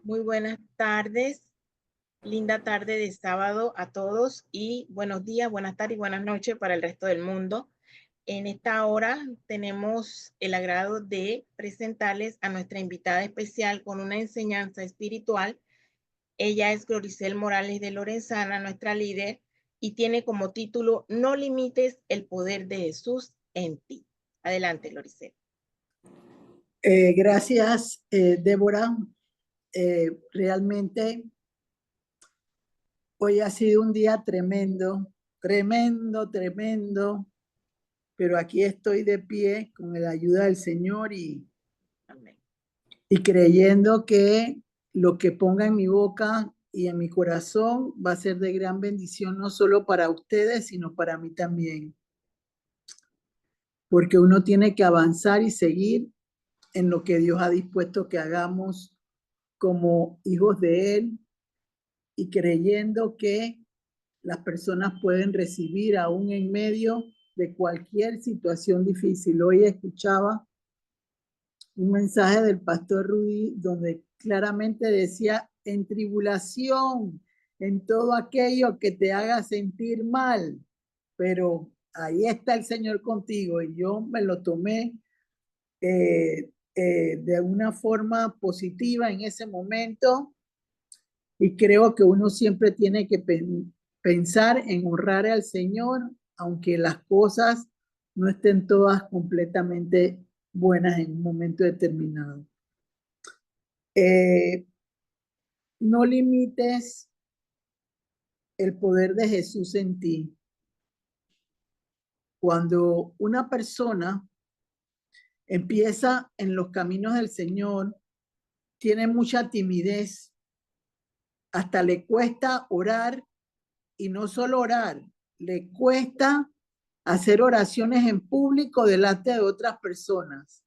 Muy buenas tardes, linda tarde de sábado a todos y buenos días, buenas tardes y buenas noches para el resto del mundo. En esta hora tenemos el agrado de presentarles a nuestra invitada especial con una enseñanza espiritual. Ella es Gloricel Morales de Lorenzana, nuestra líder, y tiene como título No limites el poder de Jesús en ti. Adelante, Gloricel. Gracias, Débora. Realmente hoy ha sido un día tremendo, tremendo, tremendo, pero aquí estoy de pie con la ayuda del Señor Amén. y creyendo que lo que ponga en mi boca y en mi corazón va a ser de gran bendición, no solo para ustedes, sino para mí también, porque uno tiene que avanzar y seguir en lo que Dios ha dispuesto que hagamos como hijos de Él y creyendo que las personas pueden recibir aún en medio de cualquier situación difícil. Hoy escuchaba un mensaje del pastor Rudy donde claramente decía, en tribulación, en todo aquello que te haga sentir mal, pero ahí está el Señor contigo y yo me lo tomé de una forma positiva en ese momento y creo que uno siempre tiene que pensar en honrar al Señor, aunque las cosas no estén todas completamente buenas en un momento determinado. Eh, no limites el poder de Jesús en ti. Cuando una persona empieza en los caminos del Señor, tiene mucha timidez, hasta le cuesta orar y no solo orar, le cuesta hacer oraciones en público delante de otras personas,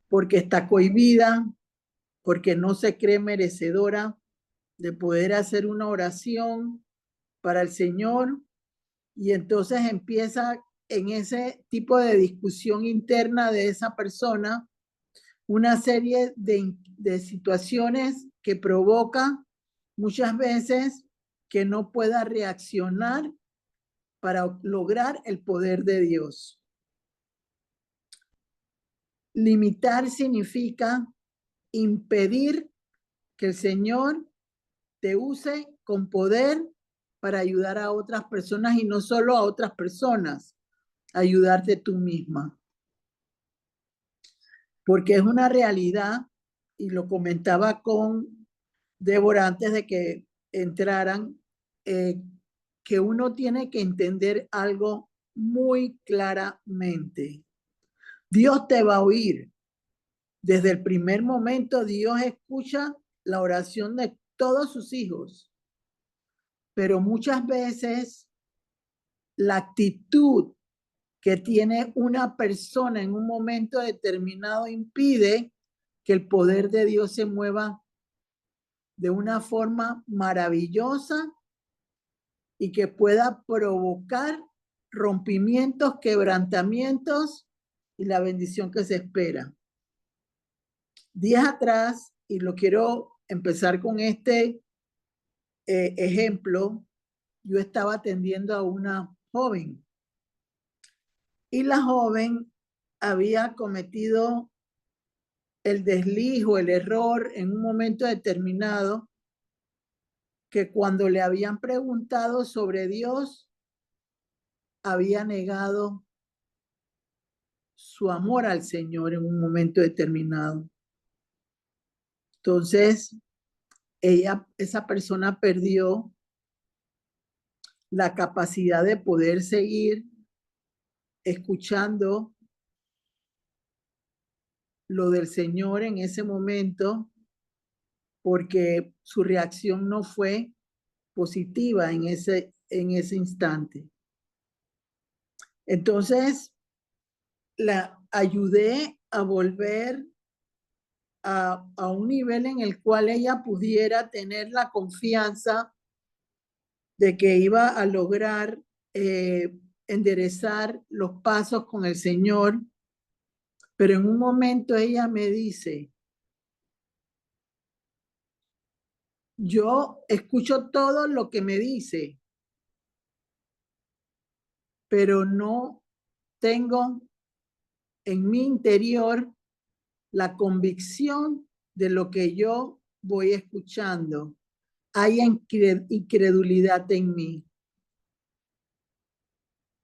porque está cohibida, porque no se cree merecedora de poder hacer una oración para el Señor y entonces empieza en ese tipo de discusión interna de esa persona una serie de situaciones que provoca muchas veces que no pueda reaccionar para lograr el poder de Dios. Limitar significa impedir que el Señor te use con poder para ayudar a otras personas y no solo a otras personas, ayudarte tú misma. Porque es una realidad, y lo comentaba con Débora antes de que entraran, que uno tiene que entender algo muy claramente. Dios te va a oír. Desde el primer momento, Dios escucha la oración de todos sus hijos, pero muchas veces la actitud que tiene una persona en un momento determinado impide que el poder de Dios se mueva de una forma maravillosa y que pueda provocar rompimientos, quebrantamientos y la bendición que se espera. Días atrás, y lo quiero empezar con este ejemplo, yo estaba atendiendo a una joven y la joven había cometido el desliz o el error en un momento determinado que cuando le habían preguntado sobre Dios, había negado su amor al Señor en un momento determinado. Entonces, esa persona perdió la capacidad de poder seguir escuchando lo del Señor en ese momento porque su reacción no fue positiva en ese instante. Entonces, la ayudé a volver a un nivel en el cual ella pudiera tener la confianza de que iba a lograr enderezar los pasos con el Señor, pero en un momento ella me dice, yo escucho todo lo que me dice, pero no tengo en mi interior la convicción de lo que yo voy escuchando. Hay incredulidad en mí.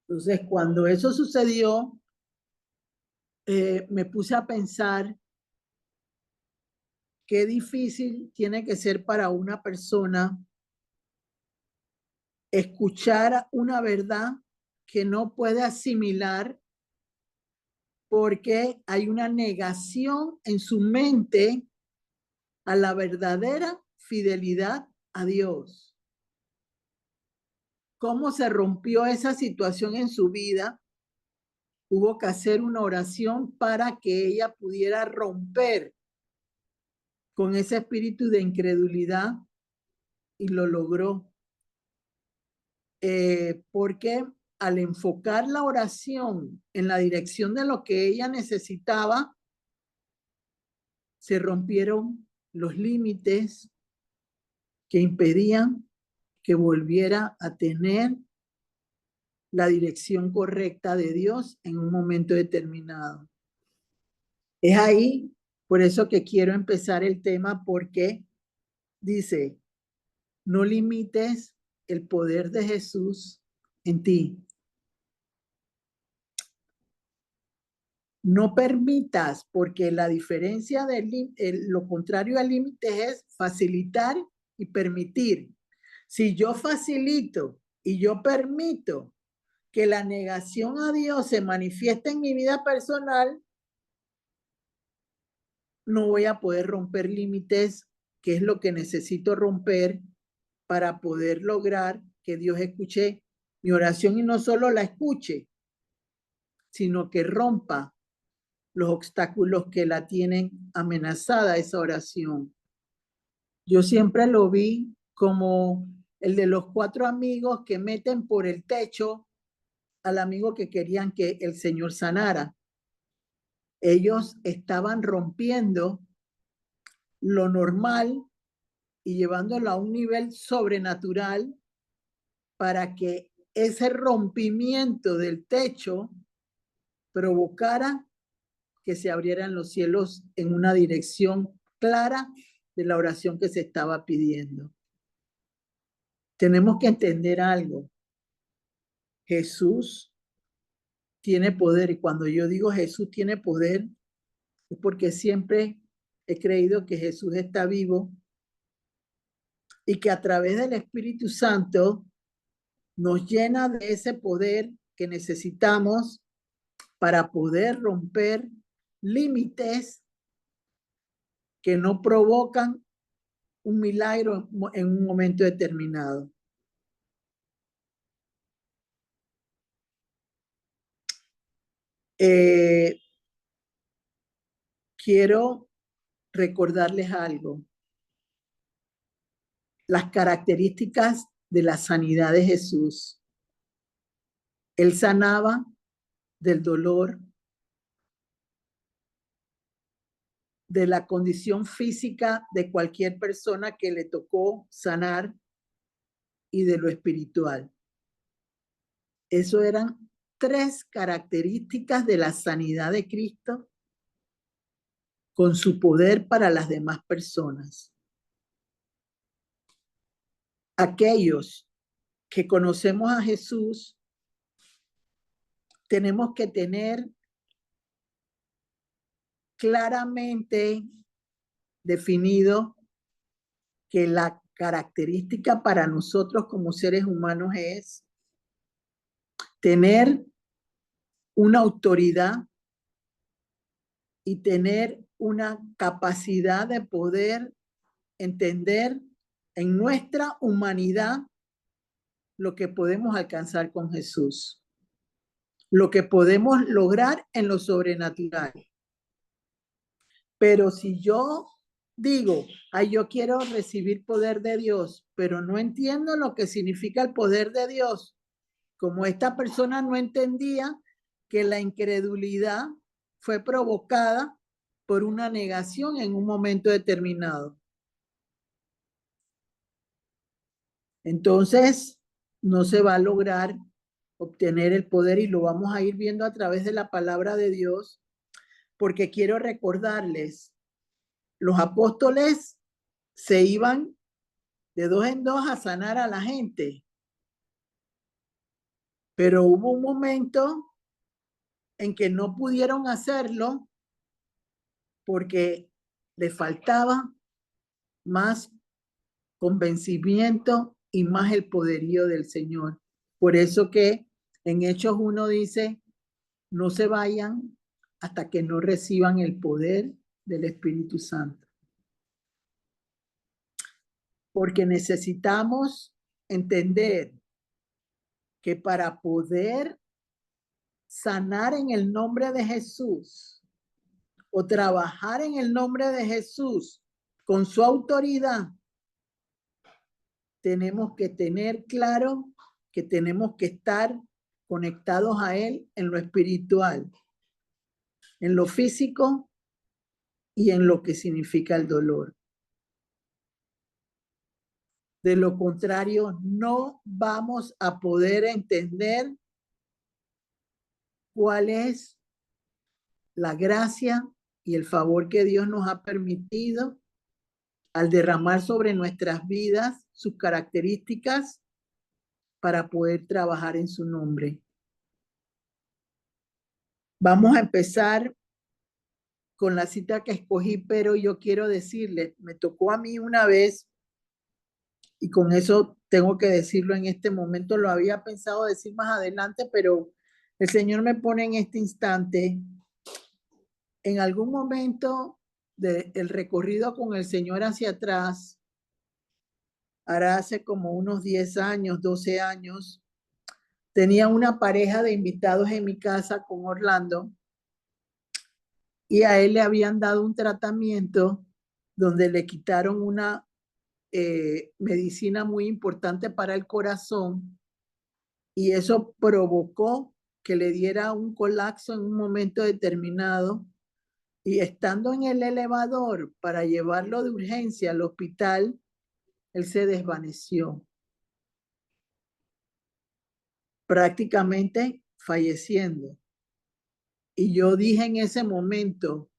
Entonces, cuando eso sucedió, me puse a pensar qué difícil tiene que ser para una persona escuchar una verdad que no puede asimilar porque hay una negación en su mente a la verdadera fidelidad a Dios. ¿Cómo se rompió esa situación en su vida? Hubo que hacer una oración para que ella pudiera romper con ese espíritu de incredulidad y lo logró. Porque al enfocar la oración en la dirección de lo que ella necesitaba, se rompieron los límites que impedían que volviera a tener la dirección correcta de Dios en un momento determinado. Es ahí, por eso que quiero empezar el tema, porque dice, no limites el poder de Jesús en ti. No permitas, porque la diferencia de lo contrario al límite es facilitar y permitir. Si yo facilito y yo permito que la negación a Dios se manifieste en mi vida personal, no voy a poder romper límites, que es lo que necesito romper para poder lograr que Dios escuche mi oración y no solo la escuche, sino que rompa los obstáculos que la tienen amenazada esa oración. Yo siempre lo vi como el de los 4 amigos que meten por el techo al amigo que querían que el Señor sanara. Ellos estaban rompiendo lo normal y llevándolo a un nivel sobrenatural para que ese rompimiento del techo provocara que se abrieran los cielos en una dirección clara de la oración que se estaba pidiendo. Tenemos que entender algo. Jesús tiene poder y cuando yo digo Jesús tiene poder es porque siempre he creído que Jesús está vivo y que a través del Espíritu Santo nos llena de ese poder que necesitamos para poder romper límites que no provocan un milagro en un momento determinado. Quiero recordarles algo. Las características de la sanidad de Jesús. Él sanaba del dolor, de la condición física de cualquier persona que le tocó sanar y de lo espiritual. Eso eran 3 características de la sanidad de Cristo con su poder para las demás personas. Aquellos que conocemos a Jesús, tenemos que tener claramente definido que la característica para nosotros como seres humanos es tener una autoridad y tener una capacidad de poder entender en nuestra humanidad lo que podemos alcanzar con Jesús, lo que podemos lograr en lo sobrenatural. Pero si yo digo, ay, yo quiero recibir poder de Dios, pero no entiendo lo que significa el poder de Dios, como esta persona no entendía que la incredulidad fue provocada por una negación en un momento determinado. Entonces, no se va a lograr obtener el poder y lo vamos a ir viendo a través de la palabra de Dios, porque quiero recordarles, los apóstoles se iban de dos en dos a sanar a la gente, pero hubo un momento en que no pudieron hacerlo porque le faltaba más convencimiento y más el poderío del Señor. Por eso que en Hechos 1 dice, no se vayan hasta que no reciban el poder del Espíritu Santo. Porque necesitamos entender que para poder sanar en el nombre de Jesús o trabajar en el nombre de Jesús con su autoridad, tenemos que tener claro que tenemos que estar conectados a Él en lo espiritual, en lo físico y en lo que significa el dolor. De lo contrario, no vamos a poder entender cuál es la gracia y el favor que Dios nos ha permitido al derramar sobre nuestras vidas sus características para poder trabajar en su nombre. Vamos a empezar con la cita que escogí, pero yo quiero decirle, me tocó a mí una vez, y con eso tengo que decirlo en este momento, lo había pensado decir más adelante, pero el Señor me pone en este instante, en algún momento del recorrido con el Señor hacia atrás, hará hace como unos 10 años, 12 años, tenía una pareja de invitados en mi casa con Orlando y a él le habían dado un tratamiento donde le quitaron una medicina muy importante para el corazón y eso provocó que le diera un colapso en un momento determinado y estando en el elevador para llevarlo de urgencia al hospital, él se desvaneció, prácticamente falleciendo. Y yo dije en ese momento,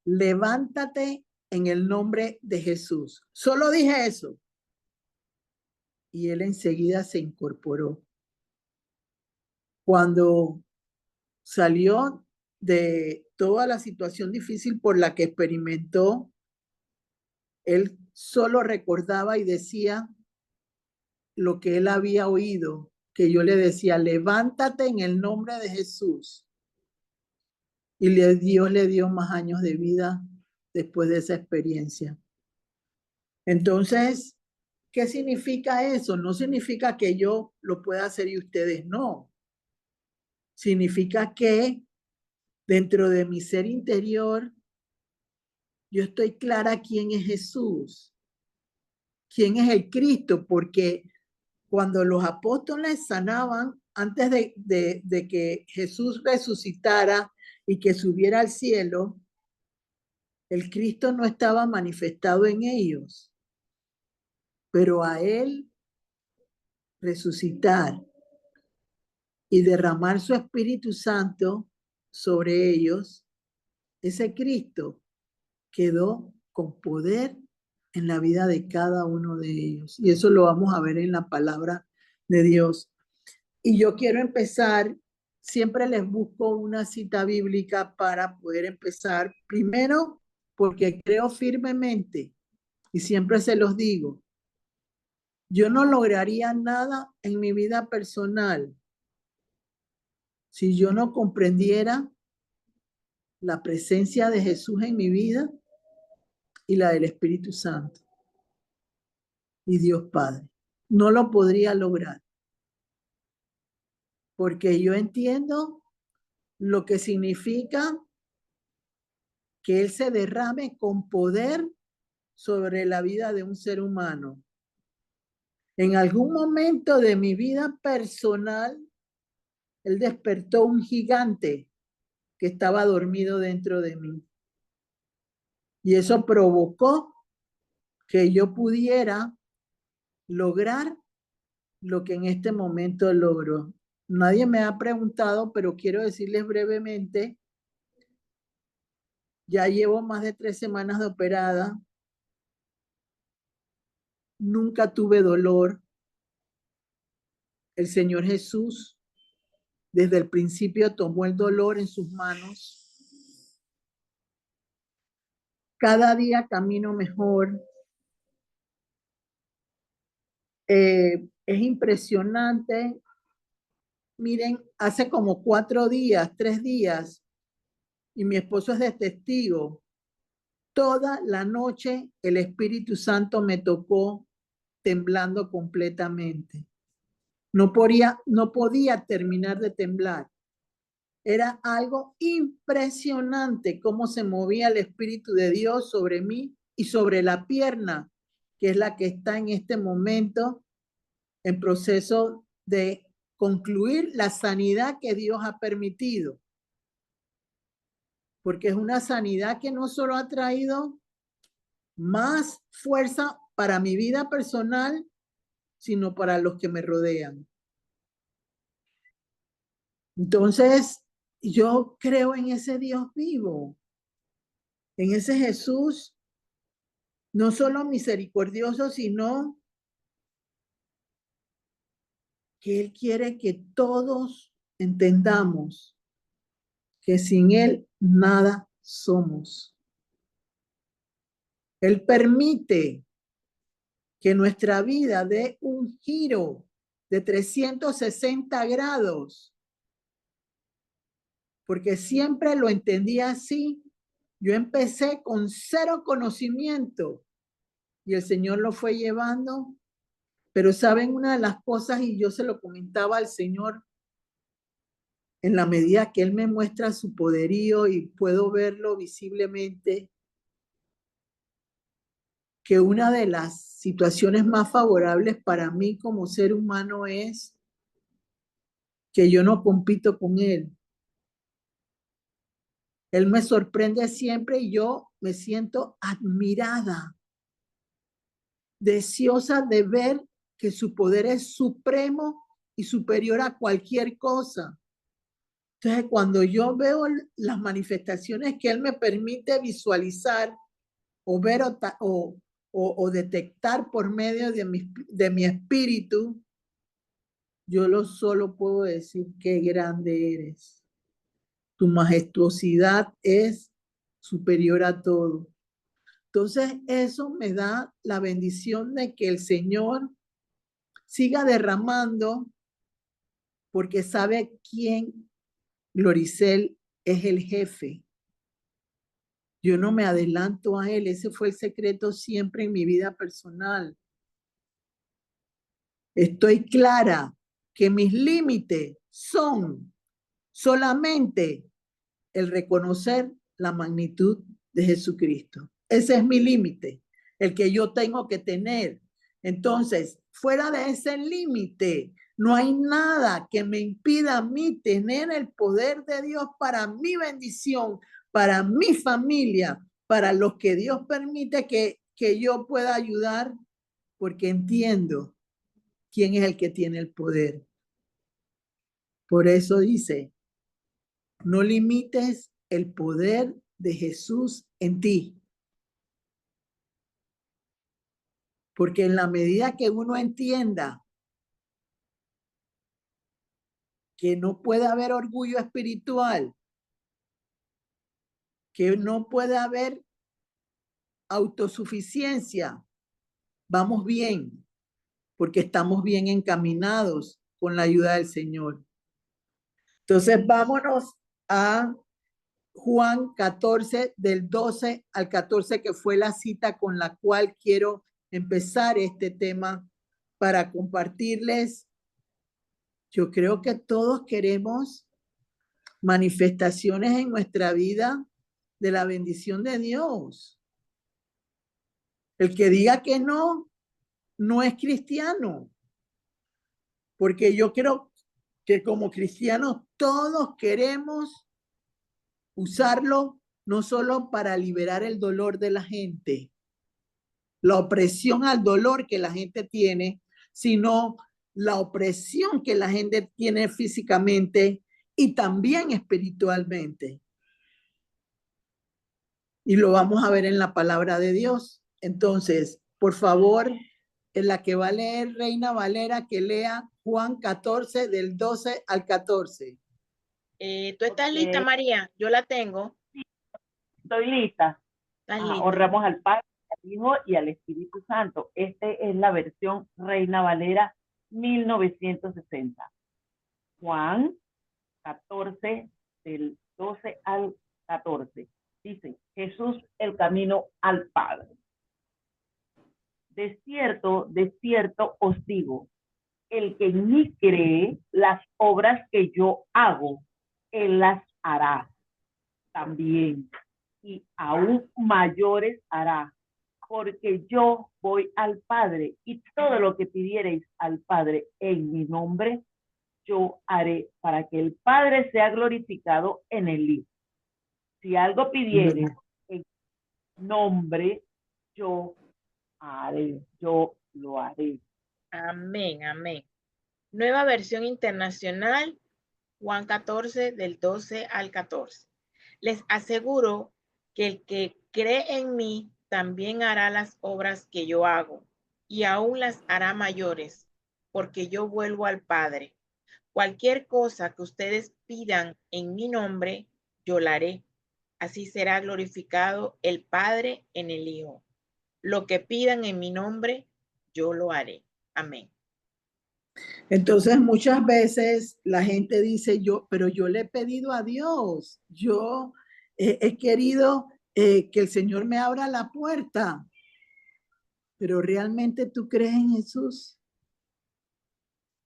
levántate en el nombre de Jesús. Solo dije eso. Y él enseguida se incorporó. Cuando salió de toda la situación difícil por la que experimentó, él solo recordaba y decía lo que él había oído, que yo le decía, levántate en el nombre de Jesús. Y Dios le dio más años de vida después de esa experiencia. Entonces, ¿qué significa eso? No significa que yo lo pueda hacer y ustedes no. Significa que dentro de mi ser interior, yo estoy clara quién es Jesús, quién es el Cristo, porque cuando los apóstoles sanaban, antes de que Jesús resucitara y que subiera al cielo, el Cristo no estaba manifestado en ellos, pero a él resucitar y derramar su Espíritu Santo sobre ellos, ese Cristo quedó con poder en la vida de cada uno de ellos. Y eso lo vamos a ver en la palabra de Dios. Y yo quiero empezar, siempre les busco una cita bíblica para poder empezar. Primero, porque creo firmemente, y siempre se los digo, yo no lograría nada en mi vida personal si yo no comprendiera la presencia de Jesús en mi vida y la del Espíritu Santo y Dios Padre. No lo podría lograr porque yo entiendo lo que significa que Él se derrame con poder sobre la vida de un ser humano. En algún momento de mi vida personal, Él despertó un gigante que estaba dormido dentro de mí. Y eso provocó que yo pudiera lograr lo que en este momento logro. Nadie me ha preguntado, pero quiero decirles brevemente, ya llevo más de 3 semanas de operada, nunca tuve dolor. El Señor Jesús desde el principio tomó el dolor en sus manos. Cada día camino mejor. Es impresionante. Miren, hace como 4 días, 3 días, y mi esposo es de testigo. Toda la noche el Espíritu Santo me tocó temblando completamente. No podía terminar de temblar. Era algo impresionante cómo se movía el Espíritu de Dios sobre mí y sobre la pierna, que es la que está en este momento en proceso de concluir la sanidad que Dios ha permitido. Porque es una sanidad que no solo ha traído más fuerza para mi vida personal, sino para los que me rodean. Entonces, yo creo en ese Dios vivo, en ese Jesús, no solo misericordioso, sino que Él quiere que todos entendamos que sin Él nada somos. Él permite que nuestra vida dé un giro de 360 grados, porque siempre lo entendí así. Yo empecé con 0 conocimiento y el Señor lo fue llevando, pero saben una de las cosas, y yo se lo comentaba al Señor, en la medida que Él me muestra su poderío y puedo verlo visiblemente, que una de las situaciones más favorables para mí como ser humano es que yo no compito con Él. Él me sorprende siempre y yo me siento admirada, deseosa de ver que su poder es supremo y superior a cualquier cosa. Entonces, cuando yo veo las manifestaciones que Él me permite visualizar o ver o detectar por medio de mi espíritu, yo solo puedo decir qué grande eres. Tu majestuosidad es superior a todo. Entonces, eso me da la bendición de que el Señor siga derramando, porque sabe quién, Gloricel, es el jefe. Yo no me adelanto a Él. Ese fue el secreto siempre en mi vida personal. Estoy clara que mis límites son solamente el reconocer la magnitud de Jesucristo. Ese es mi límite, el que yo tengo que tener. Entonces, fuera de ese límite, no hay nada que me impida a mí tener el poder de Dios para mi bendición, para mi familia, para los que Dios permite que yo pueda ayudar, porque entiendo quién es el que tiene el poder. Por eso dice, no limites el poder de Jesús en ti. Porque en la medida que uno entienda que no puede haber orgullo espiritual, que no puede haber autosuficiencia, vamos bien, porque estamos bien encaminados con la ayuda del Señor. Entonces, vámonos a Juan 14, del 12 al 14, que fue la cita con la cual quiero empezar este tema para compartirles. Yo creo que todos queremos manifestaciones en nuestra vida de la bendición de Dios. El que diga que no, no es cristiano, porque yo creo que como cristianos todos queremos usarlo no solo para liberar el dolor de la gente, la opresión al dolor que la gente tiene, sino la opresión que la gente tiene físicamente y también espiritualmente. Y lo vamos a ver en la palabra de Dios. Entonces, por favor, en la que va a leer Reina Valera, que lea Juan 14 del 12 al 14. ¿Tú estás lista, María? Yo la tengo. Estoy lista. ¿Estás lista? Honramos al Padre, al Hijo y al Espíritu Santo. Esta es la versión Reina Valera 1960. Juan 14, del 12 al 14. Dice, Jesús, el camino al Padre. De cierto os digo, el que en mí cree, las obras que yo hago, él las hará también, y aún mayores hará, porque yo voy al Padre, y todo lo que pidiereis al Padre en mi nombre, yo haré, para que el Padre sea glorificado en el Hijo. Si algo pidiereis en nombre, yo haré, yo lo haré. Amén, amén. Nueva versión internacional, Juan 14, del 12 al 14. Les aseguro que el que cree en mí también hará las obras que yo hago, y aún las hará mayores, porque yo vuelvo al Padre. Cualquier cosa que ustedes pidan en mi nombre, yo la haré. Así será glorificado el Padre en el Hijo. Lo que pidan en mi nombre, yo lo haré. Amén. Entonces, muchas veces la gente dice, pero yo le he pedido a Dios, yo he querido que el Señor me abra la puerta, pero ¿realmente tú crees en Jesús?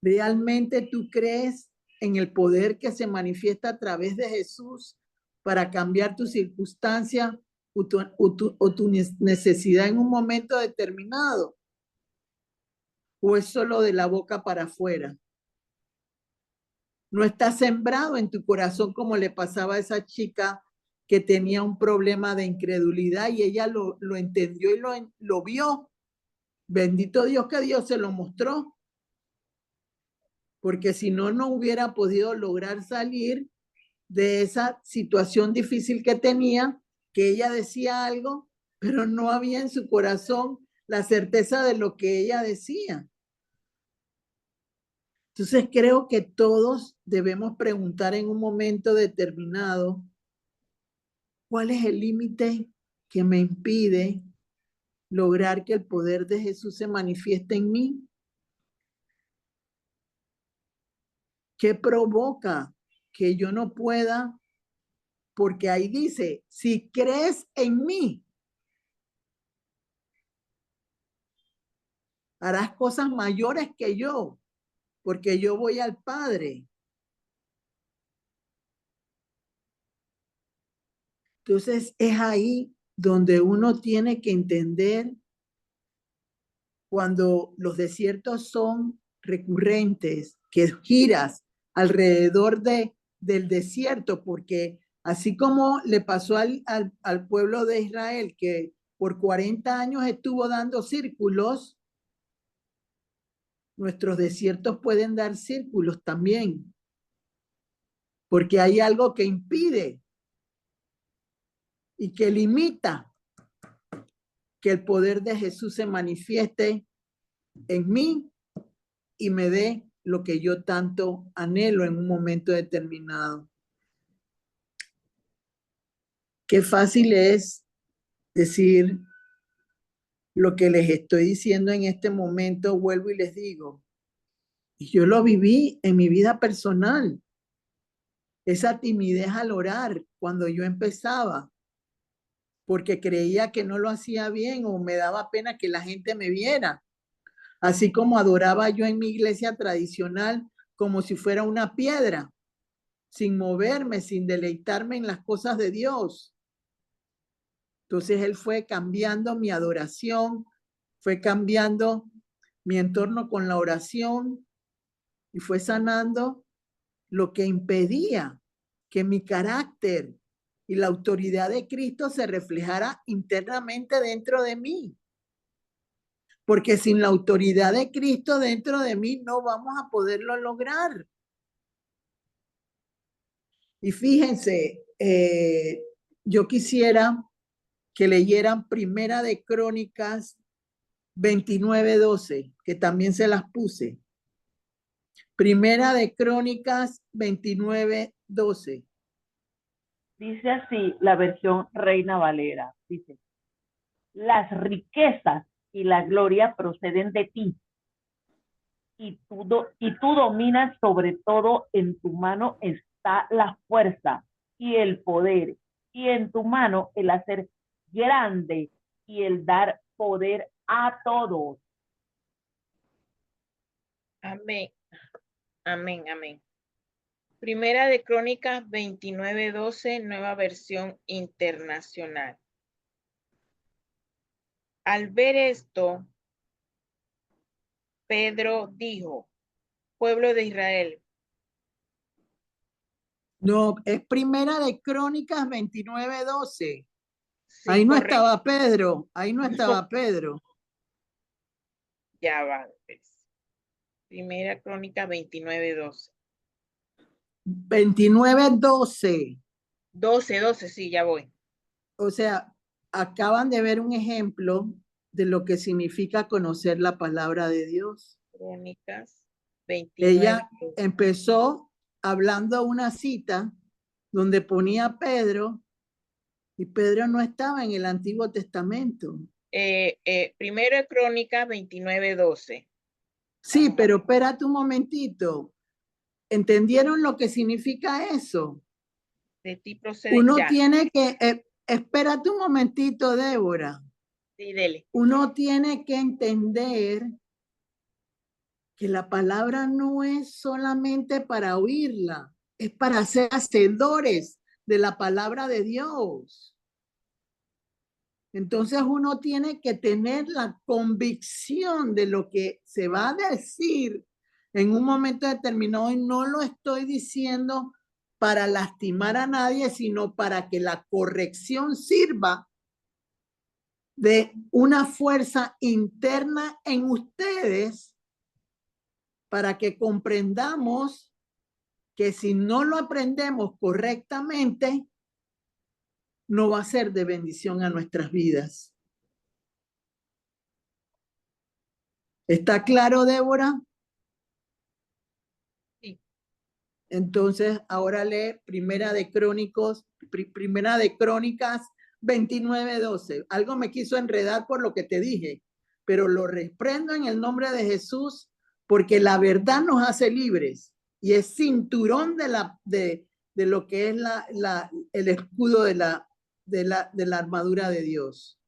¿Realmente tú crees en el poder que se manifiesta a través de Jesús para cambiar tu circunstancia o tu necesidad en un momento determinado? ¿O es solo de la boca para afuera? No está sembrado en tu corazón como le pasaba a esa chica que tenía un problema de incredulidad y ella lo entendió y lo vio. Bendito Dios que Dios se lo mostró, porque si no, no hubiera podido lograr salir de esa situación difícil que tenía, que ella decía algo, pero no había en su corazón la certeza de lo que ella decía. Entonces creo que todos debemos preguntar en un momento determinado, ¿cuál es el límite que me impide lograr que el poder de Jesús se manifieste en mí? ¿Qué provoca que yo no pueda? Porque ahí dice, si crees en mí, harás cosas mayores que yo, porque yo voy al Padre. Entonces es ahí donde uno tiene que entender cuando los desiertos son recurrentes, que giras alrededor del desierto, porque así como le pasó al pueblo de Israel, que por 40 años estuvo dando círculos, nuestros desiertos pueden dar círculos también, porque hay algo que impide y que limita que el poder de Jesús se manifieste en mí y me dé lo que yo tanto anhelo en un momento determinado. Qué fácil es decir lo que les estoy diciendo en este momento, vuelvo y les digo, y yo lo viví en mi vida personal, esa timidez al orar cuando yo empezaba, porque creía que no lo hacía bien o me daba pena que la gente me viera, así como adoraba yo en mi iglesia tradicional como si fuera una piedra, sin moverme, sin deleitarme en las cosas de Dios. Entonces él fue cambiando mi adoración, fue cambiando mi entorno con la oración y fue sanando lo que impedía que mi carácter y la autoridad de Cristo se reflejara internamente dentro de mí. porque sin la autoridad de Cristo dentro de mí no vamos a poderlo lograr. Y fíjense, yo quisiera que leyeran Primera de Crónicas 29:12, que también se las puse. Primera de Crónicas 29:12. Dice así la versión Reina Valera. Dice, las riquezas y la gloria proceden de ti. Y tú dominas sobre todo, en tu mano está la fuerza y el poder, y en tu mano el hacer grande y el dar poder a todos. Amén. Amén, amén. Primera de Crónicas 29:12, nueva versión internacional. Al ver esto, Pedro dijo, pueblo de Israel. No, es Primera de Crónicas 29:12. Sí, Ahí no correcto. estaba Pedro, ahí no estaba Pedro. Ya va, pues. Primera Crónica 29:12. 29:12. 12, sí, ya voy. O sea, acaban de ver un ejemplo de lo que significa conocer la palabra de Dios. Crónicas 29. Ella empezó hablando una cita donde ponía Pedro y Pedro no estaba en el Antiguo Testamento. Primero de Crónicas 29:12. Sí, pero espérate un momentito. ¿Entendieron lo que significa eso? De ti procede Uno ya. tiene que, espérate un momentito, Débora. Sí, dele. Uno tiene que entender que la palabra no es solamente para oírla, es para ser hacedores de la palabra de Dios. Entonces uno tiene que tener la convicción de lo que se va a decir en un momento determinado, y no lo estoy diciendo para lastimar a nadie, sino para que la corrección sirva de una fuerza interna en ustedes para que comprendamos que si no lo aprendemos correctamente, no va a ser de bendición a nuestras vidas. ¿Está claro, Débora? Sí. Entonces, ahora lee Primera de Crónicas 29:12. Algo me quiso enredar por lo que te dije, pero lo reprendo en el nombre de Jesús, porque la verdad nos hace libres y es cinturón de lo que es el escudo de la armadura de Dios.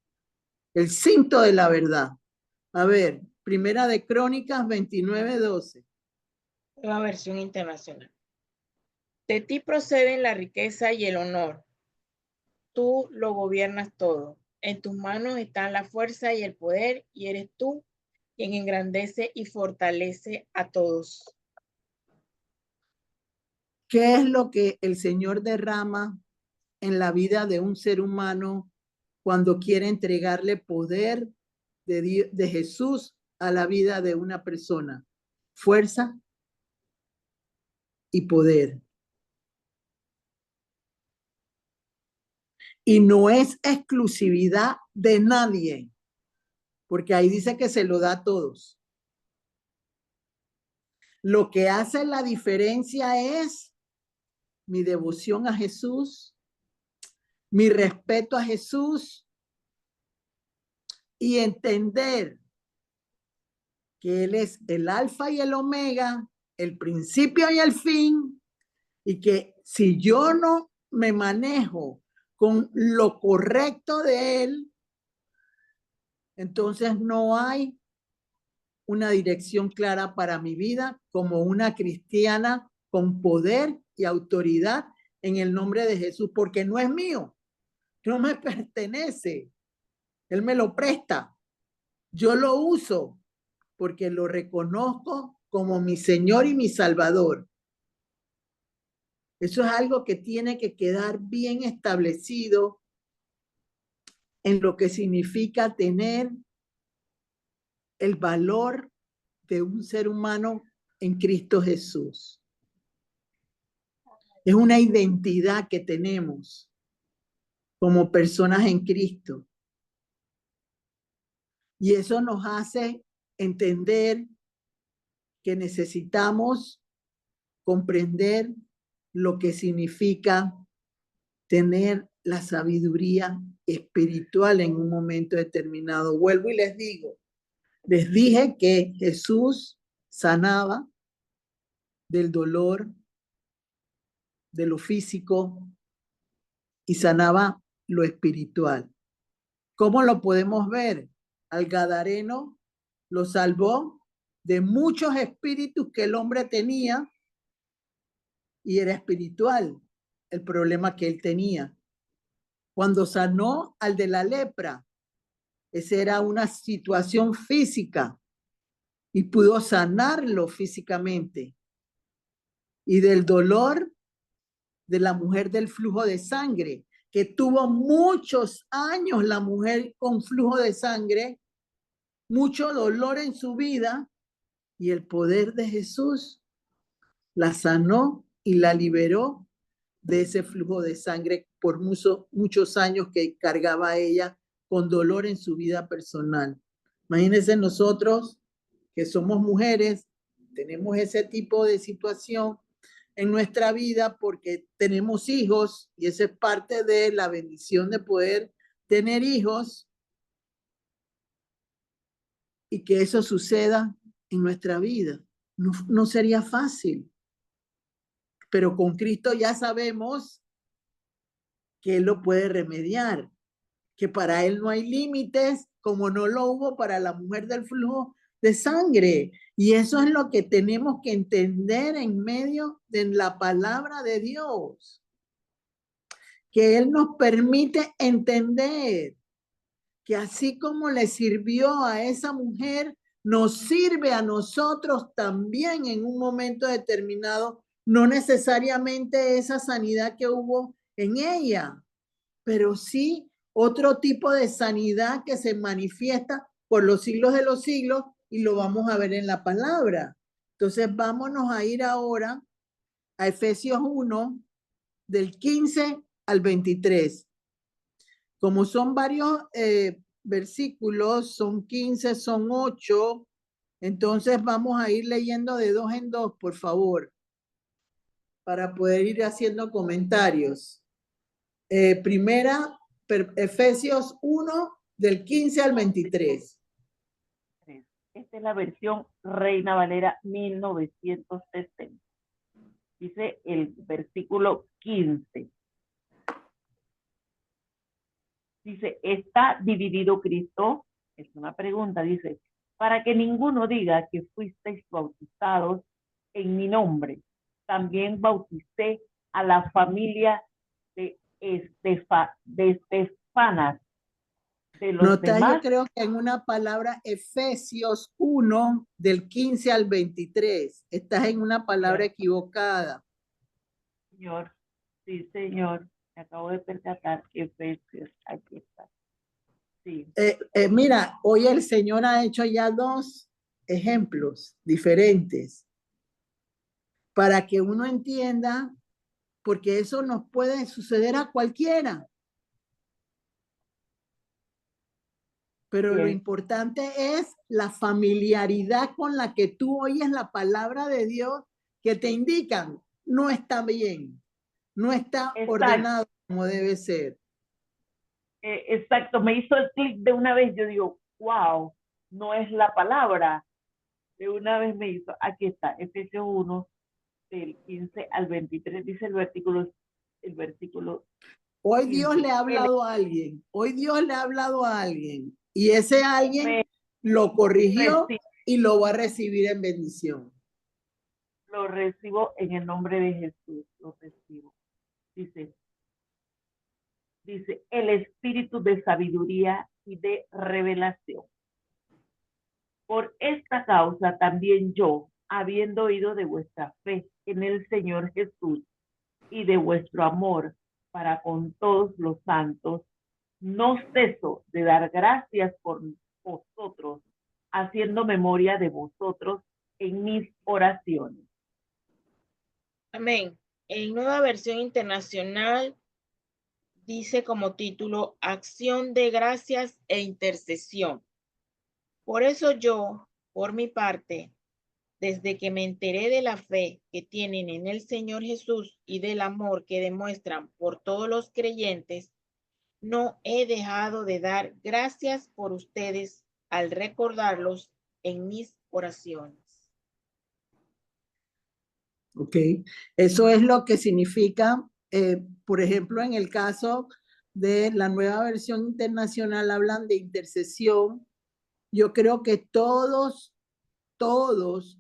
El cinto de la verdad. A ver, Primera de Crónicas 29:12. Nueva versión internacional. De ti proceden la riqueza y el honor. Tú lo gobiernas todo. En tus manos están la fuerza y el poder, y eres tú quien engrandece y fortalece a todos. ¿Qué es lo que el Señor derrama en la vida de un ser humano cuando quiere entregarle poder de Jesús a la vida de una persona? Fuerza y poder. Y no es exclusividad de nadie, porque ahí dice que se lo da a todos. Lo que hace la diferencia es mi devoción a Jesús, mi respeto a Jesús y entender que Él es el alfa y el omega, el principio y el fin, y que si yo no me manejo con lo correcto de Él, entonces no hay una dirección clara para mi vida como una cristiana con poder y autoridad en el nombre de Jesús, porque no es mío, no me pertenece, Él me lo presta, yo lo uso porque lo reconozco como mi Señor y mi Salvador. Eso es algo que tiene que quedar bien establecido en lo que significa tener el valor de un ser humano en Cristo Jesús. Es una identidad que tenemos como personas en Cristo. Y eso nos hace entender que necesitamos comprender lo que significa tener la sabiduría espiritual en un momento determinado. Vuelvo y les dije que Jesús sanaba del dolor, de lo físico y sanaba lo espiritual. ¿Cómo lo podemos ver? Al Gadareno lo salvó de muchos espíritus que el hombre tenía y era espiritual el problema que él tenía. Cuando sanó al de la lepra, esa era una situación física y pudo sanarlo físicamente. Y del dolor de la mujer del flujo de sangre, que tuvo muchos años la mujer con flujo de sangre, mucho dolor en su vida, y el poder de Jesús la sanó y la liberó de ese flujo de sangre por muchos años que cargaba ella con dolor en su vida personal. Imagínense nosotros que somos mujeres, tenemos ese tipo de situación en nuestra vida porque tenemos hijos y esa es parte de la bendición de poder tener hijos y que eso suceda en nuestra vida. No sería fácil, pero con Cristo ya sabemos que Él lo puede remediar, que para Él no hay límites, como no lo hubo para la mujer del flujo de sangre. Y eso es lo que tenemos que entender en medio de la palabra de Dios, que Él nos permite entender que así como le sirvió a esa mujer, nos sirve a nosotros también en un momento determinado, no necesariamente esa sanidad que hubo en ella, pero sí otro tipo de sanidad que se manifiesta por los siglos de los siglos y lo vamos a ver en la palabra. Entonces vámonos a ir ahora a Efesios 1, del 15 al 23. Como son varios versículos, son 15, son 8, entonces vamos a ir leyendo de dos en dos, por favor, para poder ir haciendo comentarios. Primera, Efesios 1, del 15 al 23. Esta es la versión Reina Valera 1960. Dice el versículo 15. Dice, ¿está dividido Cristo? Es una pregunta, dice, para que ninguno diga que fuisteis bautizados en mi nombre. También bauticé a la familia de Estefanas. De los Nota, demás, yo creo que en una palabra Efesios 1, del 15 al 23. Estás en una palabra equivocada. Señor, sí, señor. Me acabo de percatar, Efesios, aquí está. Sí. Mira, hoy el Señor ha hecho ya dos ejemplos diferentes para que uno entienda, porque eso nos puede suceder a cualquiera. Pero Bien. lo importante es la familiaridad con la que tú oyes la palabra de Dios que te indican, no está bien, no está ordenado como debe ser. Exacto, me hizo el clic de una vez, yo digo, wow, no es la palabra. De una vez me hizo, aquí está, Efesios 1, del 15 al 23, dice el versículo. Hoy Dios le ha hablado a alguien, hoy Dios le ha hablado a alguien y ese alguien lo corrigió y lo va a recibir en bendición. Lo recibo en el nombre de Jesús, lo recibo. Dice, el espíritu de sabiduría y de revelación. Por esta causa también yo, habiendo oído de vuestra fe en el Señor Jesús y de vuestro amor para con todos los santos, no ceso de dar gracias por vosotros, haciendo memoria de vosotros en mis oraciones. Amén. En Nueva Versión Internacional dice como título, Acción de Gracias e Intercesión. Por eso yo, por mi parte, desde que me enteré de la fe que tienen en el Señor Jesús y del amor que demuestran por todos los creyentes, no he dejado de dar gracias por ustedes al recordarlos en mis oraciones. ¿Ok? Eso es lo que significa, por ejemplo, en el caso de la Nueva Versión Internacional hablan de intercesión. Yo creo que todos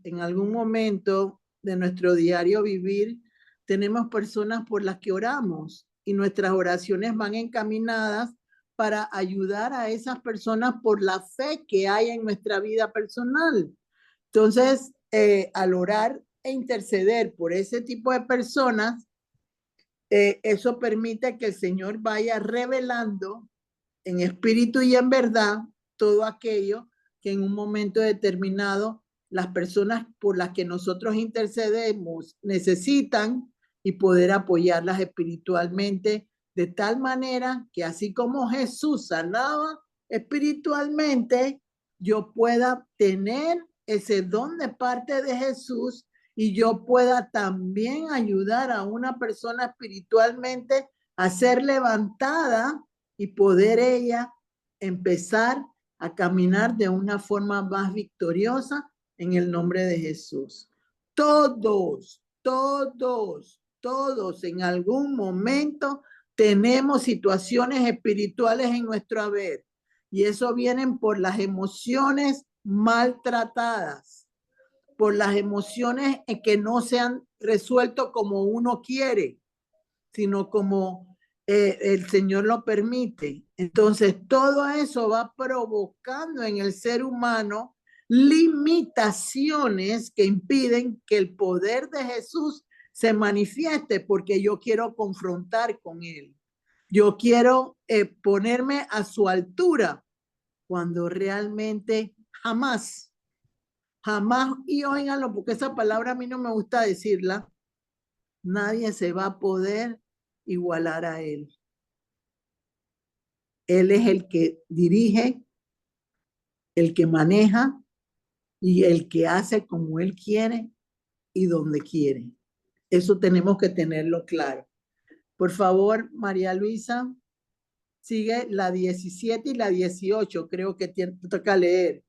en algún momento de nuestro diario vivir tenemos personas por las que oramos y nuestras oraciones van encaminadas para ayudar a esas personas por la fe que hay en nuestra vida personal. Entonces, al orar e interceder por ese tipo de personas, eso permite que el Señor vaya revelando en espíritu y en verdad todo aquello que en un momento determinado las personas por las que nosotros intercedemos necesitan y poder apoyarlas espiritualmente de tal manera que así como Jesús sanaba espiritualmente, yo pueda tener ese don de parte de Jesús y yo pueda también ayudar a una persona espiritualmente a ser levantada y poder ella empezar a caminar de una forma más victoriosa en el nombre de Jesús. Todos en algún momento tenemos situaciones espirituales en nuestro haber y eso vienen por las emociones maltratadas, por las emociones que no se han resuelto como uno quiere, sino como el Señor lo permite. Entonces, todo eso va provocando en el ser humano limitaciones que impiden que el poder de Jesús se manifieste, porque yo quiero confrontar con él. Yo quiero ponerme a su altura, cuando realmente jamás, y óiganlo, porque esa palabra a mí no me gusta decirla, nadie se va a poder igualar a él. Él es el que dirige, el que maneja y el que hace como él quiere y donde quiere. Eso tenemos que tenerlo claro. Por favor, María Luisa, sigue la 17 y la 18. Creo que te toca leer.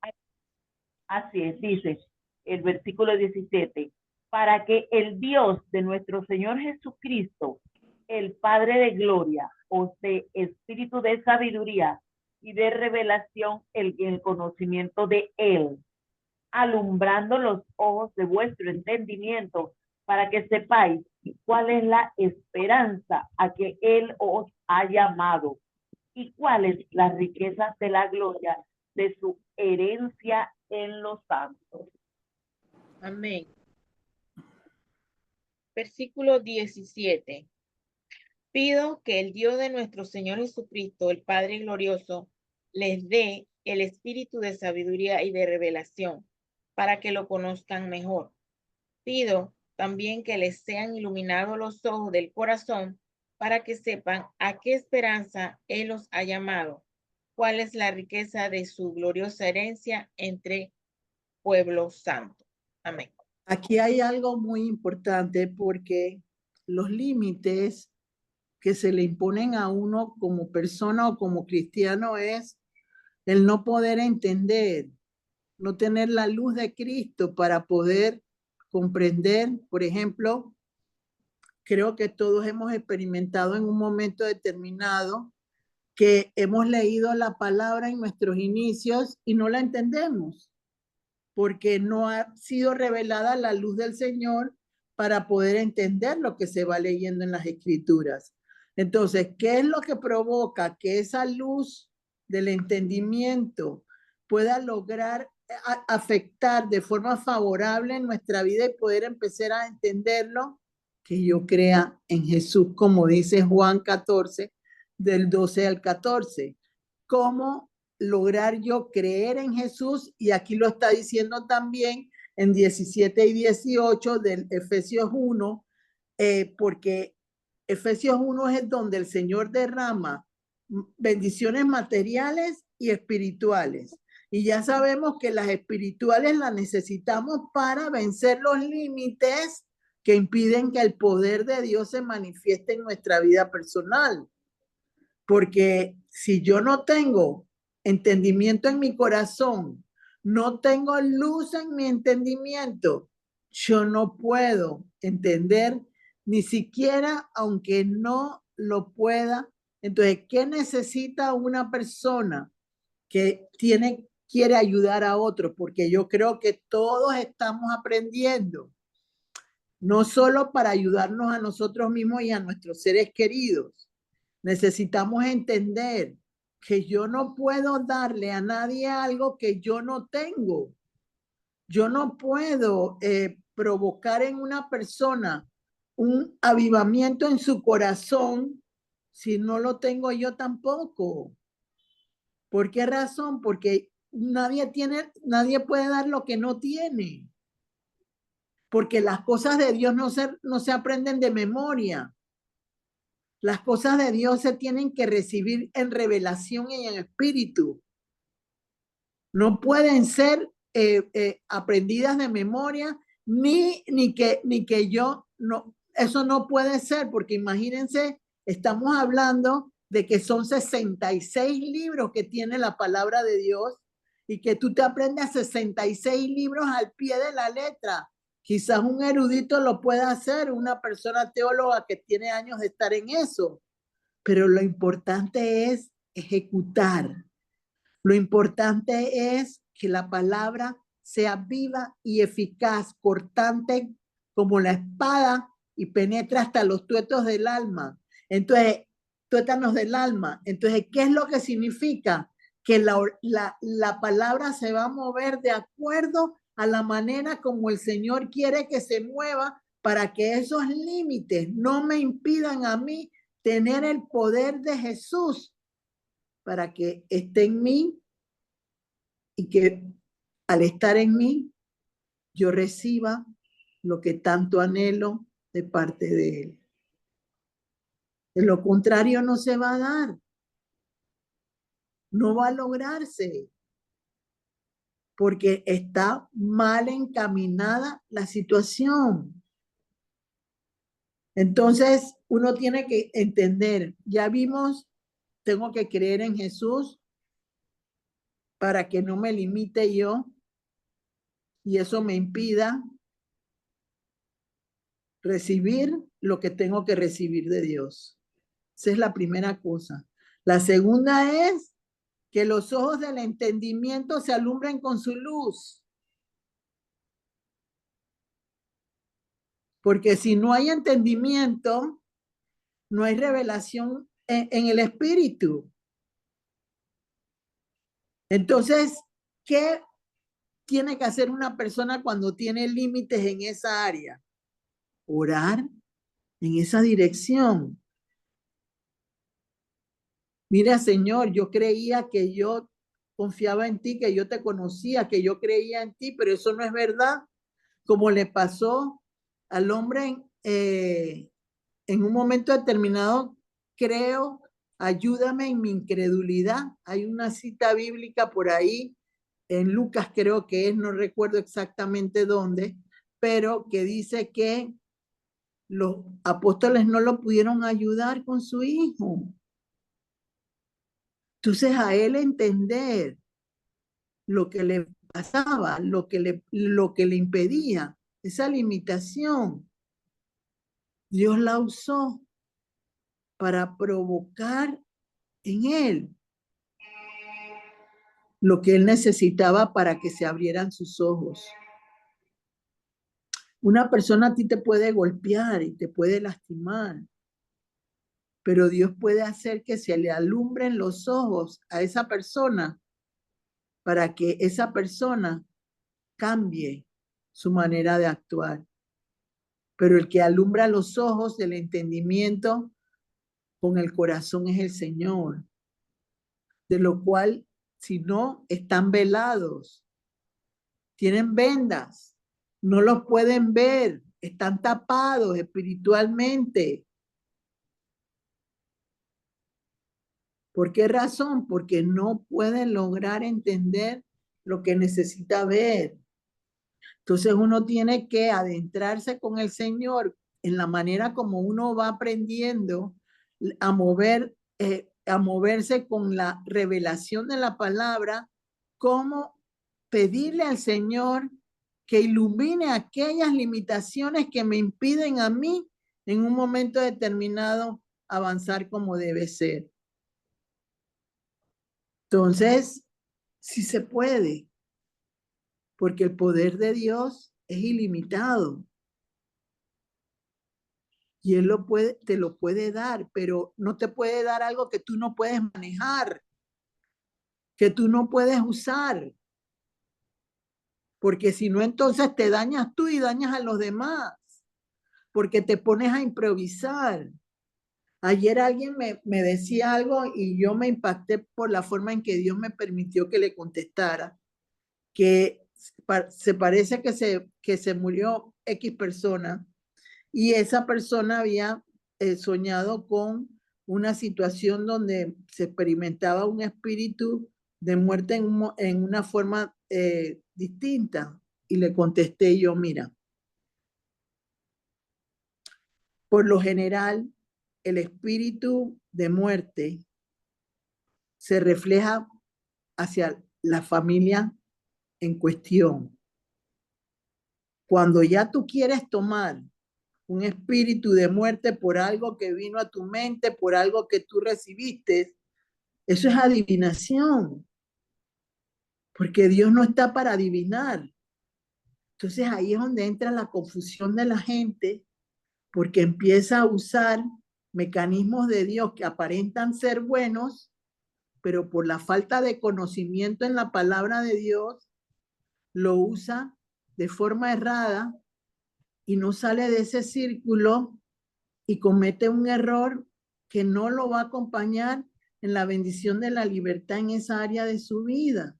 Así es, dice el versículo 17, para que el Dios de nuestro Señor Jesucristo, el Padre de gloria, os dé espíritu de sabiduría y de revelación en el conocimiento de Él, alumbrando los ojos de vuestro entendimiento, para que sepáis cuál es la esperanza a que Él os ha llamado y cuáles las riquezas de la gloria de su herencia en los santos. Amén. Versículo 17. Pido que el Dios de nuestro Señor Jesucristo, el Padre glorioso, les dé el espíritu de sabiduría y de revelación para que lo conozcan mejor. Pido también que les sean iluminados los ojos del corazón para que sepan a qué esperanza Él los ha llamado, cuál es la riqueza de su gloriosa herencia entre pueblo santo. Amén. Aquí hay algo muy importante porque los límites que se le imponen a uno como persona o como cristiano es el no poder entender, no tener la luz de Cristo para poder comprender. Por ejemplo, creo que todos hemos experimentado en un momento determinado que hemos leído la palabra en nuestros inicios y no la entendemos, porque no ha sido revelada la luz del Señor para poder entender lo que se va leyendo en las Escrituras. Entonces, ¿qué es lo que provoca que esa luz del entendimiento pueda lograr afectar de forma favorable en nuestra vida y poder empezar a entenderlo? Que yo crea en Jesús, como dice Juan 14, del 12 al 14. ¿Cómo lograr yo creer en Jesús, y aquí lo está diciendo también en 17 y 18 del Efesios 1, porque Efesios 1 es donde el Señor derrama bendiciones materiales y espirituales. Y ya sabemos que las espirituales las necesitamos para vencer los límites que impiden que el poder de Dios se manifieste en nuestra vida personal. Porque si yo no tengo entendimiento en mi corazón, no tengo luz en mi entendimiento, yo no puedo entender ni siquiera aunque no lo pueda. Entonces, ¿qué necesita una persona que quiere ayudar a otros? Porque yo creo que todos estamos aprendiendo, no solo para ayudarnos a nosotros mismos y a nuestros seres queridos. Necesitamos entender que yo no puedo darle a nadie algo que yo no tengo. Yo no puedo provocar en una persona un avivamiento en su corazón si no lo tengo yo tampoco. ¿Por qué razón? Porque nadie puede dar lo que no tiene. Porque las cosas de Dios no se aprenden de memoria. Las cosas de Dios se tienen que recibir en revelación y en espíritu. No pueden ser aprendidas de memoria, ni que yo, no, eso no puede ser, porque imagínense, estamos hablando de que son 66 libros que tiene la palabra de Dios, y que tú te aprendes 66 libros al pie de la letra. Quizás un erudito lo pueda hacer, una persona teóloga que tiene años de estar en eso, pero lo importante es ejecutar. Lo importante es que la palabra sea viva y eficaz, cortante como la espada y penetra hasta los tuétanos del alma. Entonces, tuétanos del alma. Entonces, ¿qué es lo que significa? Que la palabra se va a mover de acuerdo a la manera como el Señor quiere que se mueva, para que esos límites no me impidan a mí tener el poder de Jesús, para que esté en mí y que al estar en mí yo reciba lo que tanto anhelo de parte de Él. De lo contrario no se va a dar, no va a lograrse, porque está mal encaminada la situación. Entonces uno tiene que entender, ya vimos, tengo que creer en Jesús para que no me limite yo y eso me impida recibir lo que tengo que recibir de Dios. Esa es la primera cosa. La segunda es que los ojos del entendimiento se alumbren con su luz. Porque si no hay entendimiento, no hay revelación en el espíritu. Entonces, ¿qué tiene que hacer una persona cuando tiene límites en esa área? Orar en esa dirección. Mira, Señor, yo creía que yo confiaba en ti, que yo te conocía, que yo creía en ti, pero eso no es verdad. Como le pasó al hombre en un momento determinado, creo, ayúdame en mi incredulidad. Hay una cita bíblica por ahí, en Lucas creo que es, no recuerdo exactamente dónde, pero que dice que los apóstoles no lo pudieron ayudar con su hijo. Entonces a él entender lo que le pasaba, lo que le impedía, esa limitación, Dios la usó para provocar en él lo que él necesitaba para que se abrieran sus ojos. Una persona a ti te puede golpear y te puede lastimar, pero Dios puede hacer que se le alumbren los ojos a esa persona para que esa persona cambie su manera de actuar. Pero el que alumbra los ojos del entendimiento con el corazón es el Señor, de lo cual sino están velados, tienen vendas, no los pueden ver, están tapados espiritualmente. ¿Por qué razón? Porque no pueden lograr entender lo que necesita ver. Entonces uno tiene que adentrarse con el Señor en la manera como uno va aprendiendo a moverse con la revelación de la palabra, cómo pedirle al Señor que ilumine aquellas limitaciones que me impiden a mí en un momento determinado avanzar como debe ser. Entonces, sí se puede, porque el poder de Dios es ilimitado. Y Él te lo puede dar, pero no te puede dar algo que tú no puedes manejar, que tú no puedes usar. Porque si no, entonces te dañas tú y dañas a los demás, porque te pones a improvisar. Ayer alguien me decía algo y yo me impacté por la forma en que Dios me permitió que le contestara, que se parece que se murió X persona y esa persona había soñado con una situación donde se experimentaba un espíritu de muerte en una forma distinta. Y le contesté yo, mira, por lo general, el espíritu de muerte se refleja hacia la familia en cuestión. Cuando ya tú quieres tomar un espíritu de muerte por algo que vino a tu mente, por algo que tú recibiste, eso es adivinación, porque Dios no está para adivinar. Entonces ahí es donde entra la confusión de la gente, porque empieza a usar mecanismos de Dios que aparentan ser buenos, pero por la falta de conocimiento en la palabra de Dios, lo usa de forma errada y no sale de ese círculo y comete un error que no lo va a acompañar en la bendición de la libertad en esa área de su vida.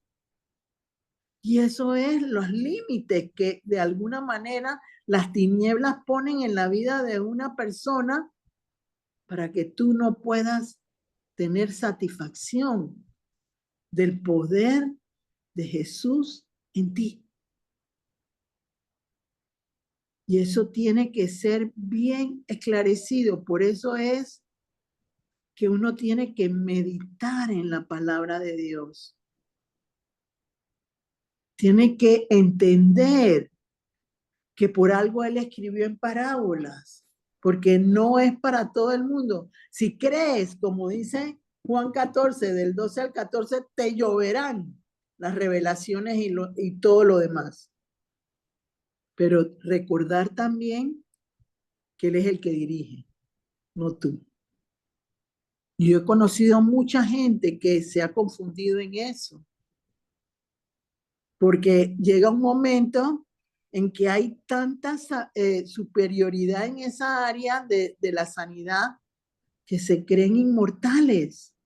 Y eso es los límites que de alguna manera las tinieblas ponen en la vida de una persona para que tú no puedas tener satisfacción del poder de Jesús en ti. Y eso tiene que ser bien esclarecido. Por eso es que uno tiene que meditar en la palabra de Dios. Tiene que entender que por algo Él escribió en parábolas, porque no es para todo el mundo. Si crees, como dice Juan 14, del 12 al 14, te lloverán las revelaciones y todo lo demás. Pero recordar también que Él es el que dirige, no tú. Y yo he conocido mucha gente que se ha confundido en eso, porque llega un momento en que hay tanta superioridad en esa área de la sanidad que se creen inmortales.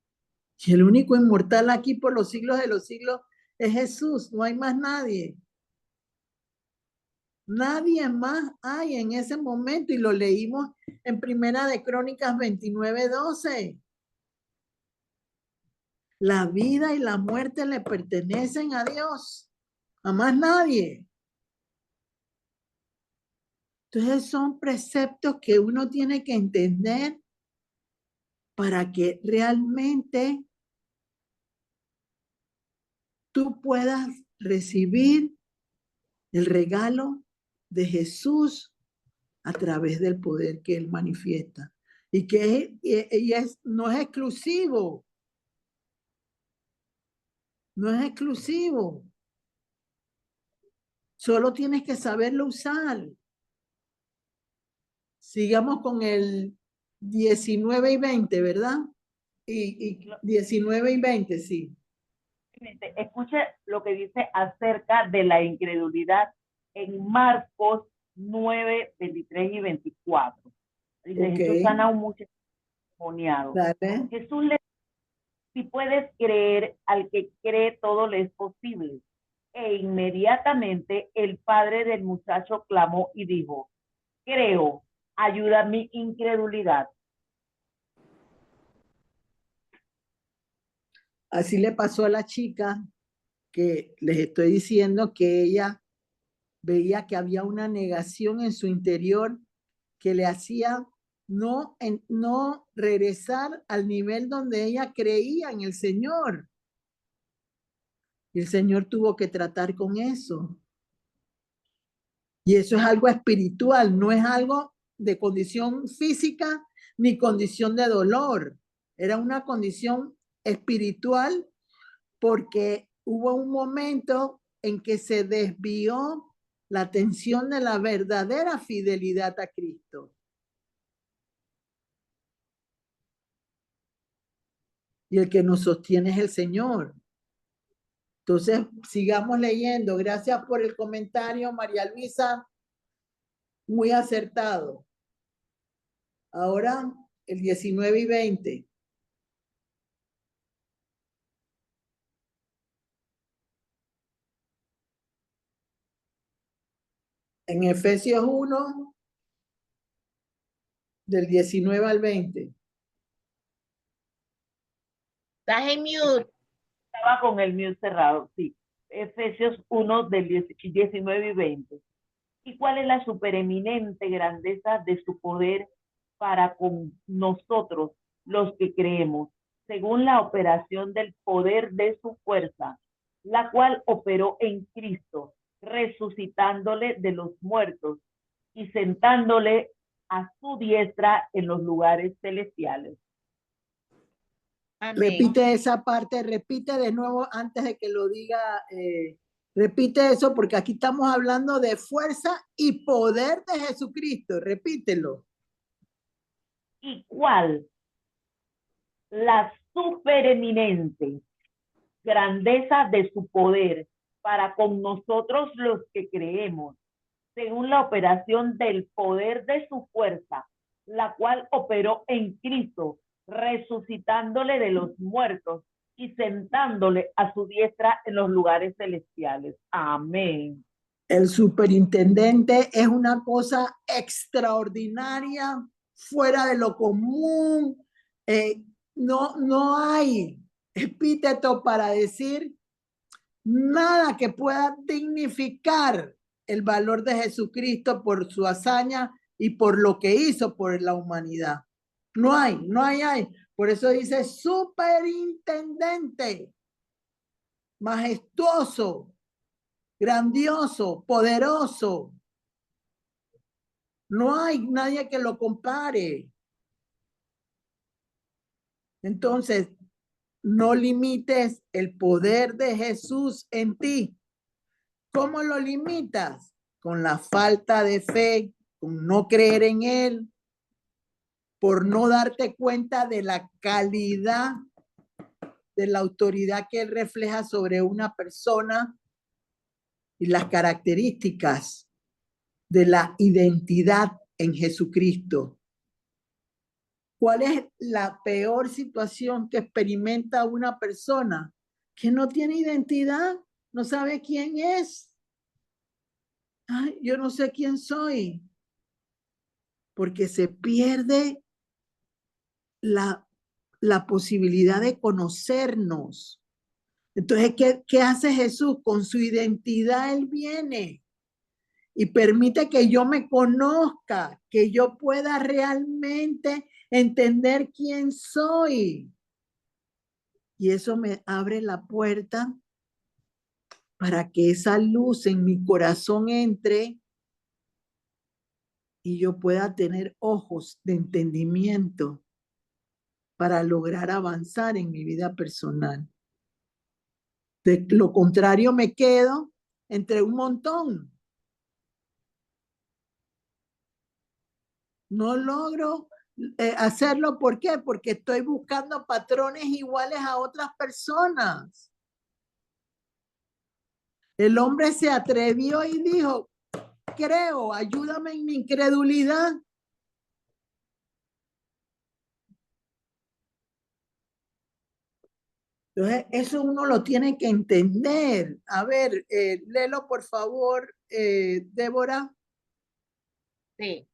Y el único inmortal aquí por los siglos de los siglos es Jesús, no hay más nadie. Nadie más hay en ese momento y lo leímos en Primera de Crónicas 29:12. La vida y la muerte le pertenecen a Dios, a más nadie. Entonces son preceptos que uno tiene que entender para que realmente tú puedas recibir el regalo de Jesús a través del poder que Él manifiesta. Y que no es exclusivo. No es exclusivo. Solo tienes que saberlo usar. Sigamos con el 19 y 20, ¿verdad? Y 19 y 20, sí. Escuche lo que dice acerca de la incredulidad en Marcos 9, 23 y 24. Dice, Ok. Jesús sana a un muchacho endemoniado. Dale. Jesús le Si puedes creer, al que cree todo le es posible. E inmediatamente el padre del muchacho clamó y dijo, creo, ayuda mi incredulidad. Así le pasó a la chica que les estoy diciendo que ella veía que había una negación en su interior que le hacía no regresar al nivel donde ella creía en el Señor. Y el Señor tuvo que tratar con eso. Y eso es algo espiritual, no es algo de condición física ni condición de dolor. Era una condición espiritual porque hubo un momento en que se desvió la atención de la verdadera fidelidad a Cristo. Y el que nos sostiene es el Señor. Entonces, sigamos leyendo. Gracias por el comentario, María Luisa. Muy acertado. Ahora, el 19 y 20. En Efesios 1, del 19 al 20. Estás en mute. Estaba con el mute cerrado, sí. Efesios 1 del 19 y 20. ¿Y cuál es la supereminente grandeza de su poder para con nosotros, los que creemos, según la operación del poder de su fuerza, la cual operó en Cristo, resucitándole de los muertos y sentándole a su diestra en los lugares celestiales? Amén. Repite esa parte, repite de nuevo antes de que lo diga. Repite eso porque aquí estamos hablando de fuerza y poder de Jesucristo. Repítelo. ¿Y cuál? La supereminente grandeza de su poder para con nosotros los que creemos, según la operación del poder de su fuerza, la cual operó en Cristo, resucitándole de los muertos y sentándole a su diestra en los lugares celestiales. Amén. El superintendente es una cosa extraordinaria, fuera de lo común. No hay epíteto para decir nada que pueda dignificar el valor de Jesucristo por su hazaña y por lo que hizo por la humanidad. No hay. Por eso dice superintendente, majestuoso, grandioso, poderoso. No hay nadie que lo compare. Entonces, no limites el poder de Jesús en ti. ¿Cómo lo limitas? Con la falta de fe, con no creer en Él, por no darte cuenta de la calidad de la autoridad que Él refleja sobre una persona y las características de la identidad en Jesucristo. ¿Cuál es la peor situación que experimenta una persona? Que no tiene identidad, no sabe quién es. Ay, yo no sé quién soy. Porque se pierde la posibilidad de conocernos. Entonces, ¿qué hace Jesús? Con su identidad Él viene y permite que yo me conozca, que yo pueda realmente entender quién soy. Y eso me abre la puerta para que esa luz en mi corazón entre y yo pueda tener ojos de entendimiento para lograr avanzar en mi vida personal. De lo contrario, me quedo entre un montón. No logro hacerlo. ¿Por qué? Porque estoy buscando patrones iguales a otras personas. El hombre se atrevió y dijo, creo, ayúdame en mi incredulidad. Entonces, eso uno lo tiene que entender. A ver, léelo por favor, Débora. Sí,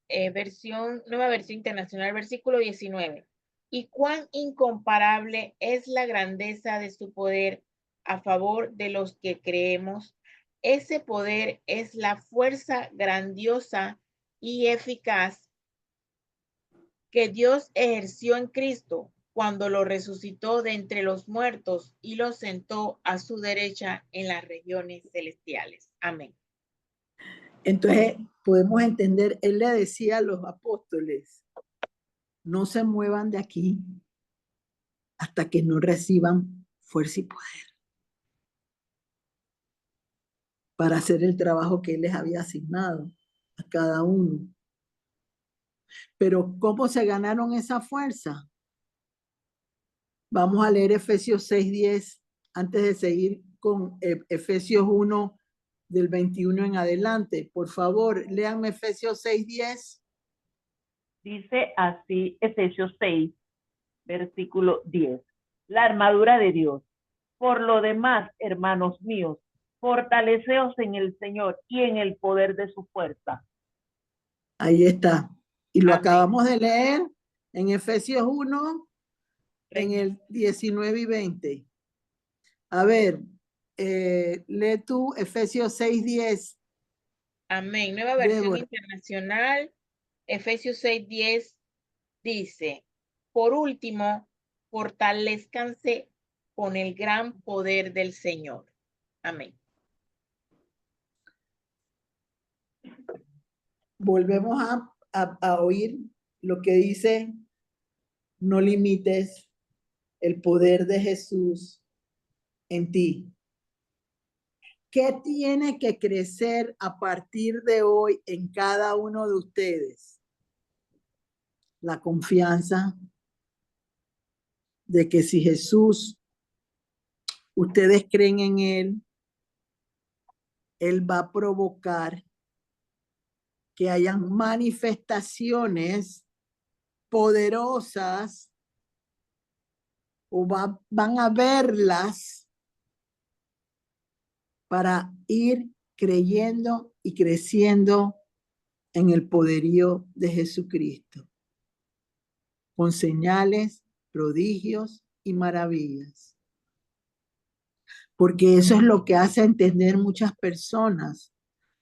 nueva versión internacional, versículo 19. Y cuán incomparable es la grandeza de su poder a favor de los que creemos. Ese poder es la fuerza grandiosa y eficaz que Dios ejerció en Cristo cuando lo resucitó de entre los muertos y lo sentó a su derecha en las regiones celestiales. Amén. Entonces, podemos entender, él le decía a los apóstoles, no se muevan de aquí hasta que no reciban fuerza y poder para hacer el trabajo que él les había asignado a cada uno. Pero ¿cómo se ganaron esa fuerza? Vamos a leer Efesios 6:10 antes de seguir con Efesios 1 del 21 en adelante. Por favor, léanme Efesios 6:10. Dice así Efesios 6, versículo 10. La armadura de Dios. Por lo demás, hermanos míos, fortaleceos en el Señor y en el poder de su fuerza. Ahí está. Y lo Amén. acabamos de leer en Efesios 1, en el 19 y 20. A ver, lee tú Efesios 6:10. Amén. Nueva versión Débora. internacional, Efesios 6:10 dice, por último, fortalezcanse con el gran poder del Señor. Amén. Volvemos a oír lo que dice, no limites el poder de Jesús en ti. ¿Qué tiene que crecer a partir de hoy en cada uno de ustedes? La confianza de que si Jesús, ustedes creen en Él, Él va a provocar que hayan manifestaciones poderosas o van a verlas para ir creyendo y creciendo en el poderío de Jesucristo, con señales, prodigios y maravillas. Porque eso es lo que hace entender muchas personas.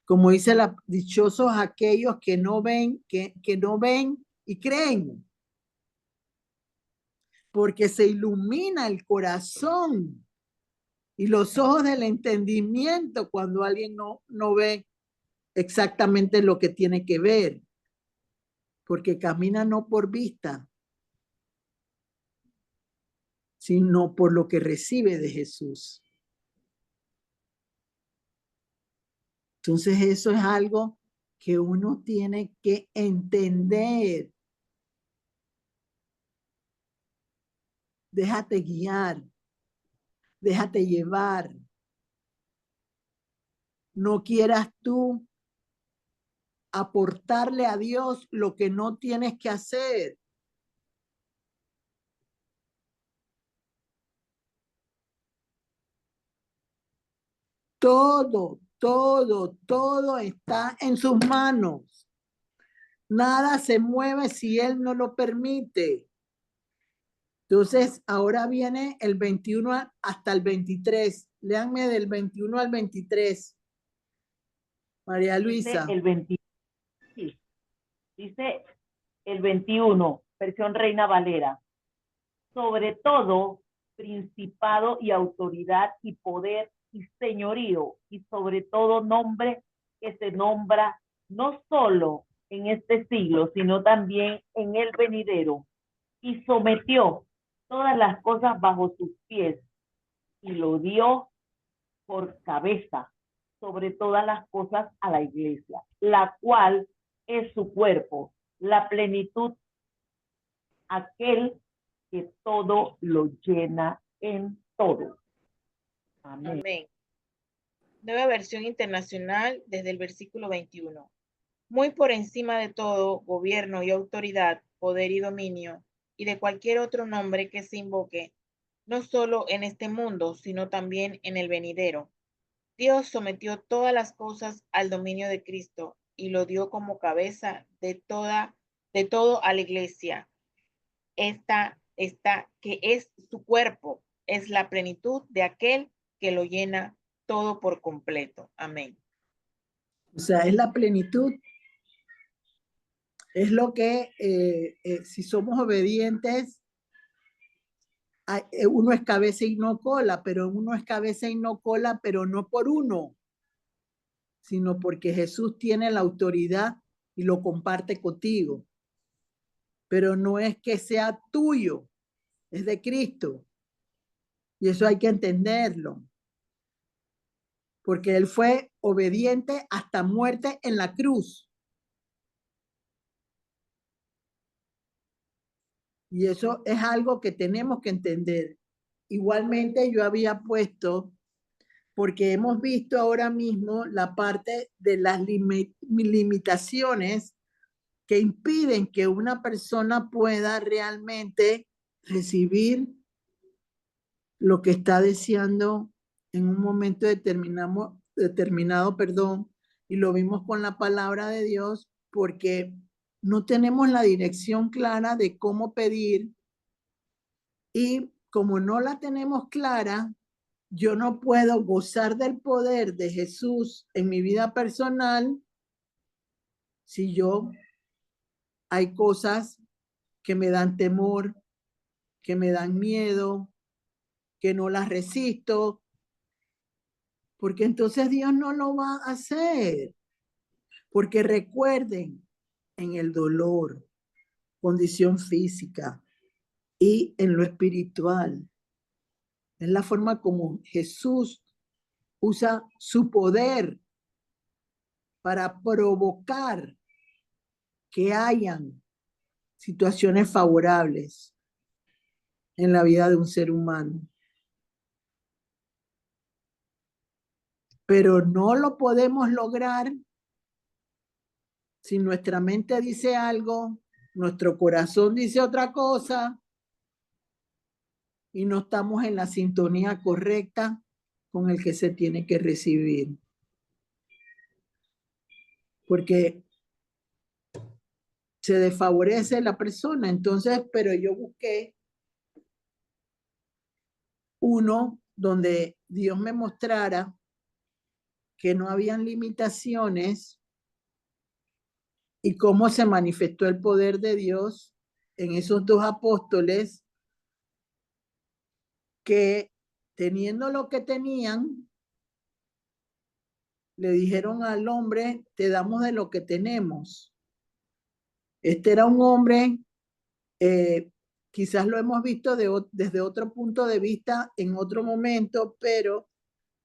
Como dice la, dichosos aquellos que no ven, que no ven y creen. Porque se ilumina el corazón y los ojos del entendimiento cuando alguien no ve exactamente lo que tiene que ver. Porque camina no por vista, sino por lo que recibe de Jesús. Entonces eso es algo que uno tiene que entender. Déjate guiar, déjate llevar. No quieras tú aportarle a Dios lo que no tienes que hacer. Todo está en sus manos. Nada se mueve si Él no lo permite. Entonces, ahora viene el 21 hasta el 23. Léanme del 21 al 23. María Luisa. Dice el 21. Sí, dice el 21, versión Reina Valera. Sobre todo, principado y autoridad y poder y señorío, y sobre todo nombre que se nombra no solo en este siglo, sino también en el venidero, y sometió todas las cosas bajo sus pies, y lo dio por cabeza sobre todas las cosas a la iglesia, la cual es su cuerpo, la plenitud, aquel que todo lo llena en todo. Amén. Amén. Nueva versión internacional desde el versículo 21. Muy por encima de todo gobierno y autoridad, poder y dominio, y de cualquier otro nombre que se invoque, no solo en este mundo, sino también en el venidero. Dios sometió todas las cosas al dominio de Cristo y lo dio como cabeza de todo a la iglesia. Esta que es su cuerpo, es la plenitud de aquel que lo llena todo por completo. Amén. O sea, es la plenitud, es lo que si somos obedientes, uno es cabeza y no cola, pero uno es cabeza y no cola, pero no por uno, sino porque Jesús tiene la autoridad y lo comparte contigo. Pero no es que sea tuyo, es de Cristo. Y eso hay que entenderlo. Porque Él fue obediente hasta muerte en la cruz. Y eso es algo que tenemos que entender. Igualmente yo había puesto, porque hemos visto ahora mismo la parte de las limitaciones que impiden que una persona pueda realmente recibir lo que está deseando en un momento determinado, perdón, y lo vimos con la palabra de Dios, porque no tenemos la dirección clara de cómo pedir, y como no la tenemos clara, yo no puedo gozar del poder de Jesús en mi vida personal si hay cosas que me dan temor, que me dan miedo, que no las resisto, porque entonces Dios no lo va a hacer. Porque recuerden, en el dolor, condición física y en lo espiritual, es la forma como Jesús usa su poder para provocar que hayan situaciones favorables en la vida de un ser humano. Pero no lo podemos lograr si nuestra mente dice algo, nuestro corazón dice otra cosa y no estamos en la sintonía correcta con el que se tiene que recibir. Porque se desfavorece la persona. Entonces, pero yo busqué uno donde Dios me mostrara que no habían limitaciones y cómo se manifestó el poder de Dios en esos dos apóstoles que, teniendo lo que tenían, le dijeron al hombre, te damos de lo que tenemos. Este era un hombre, quizás lo hemos visto desde otro punto de vista en otro momento, pero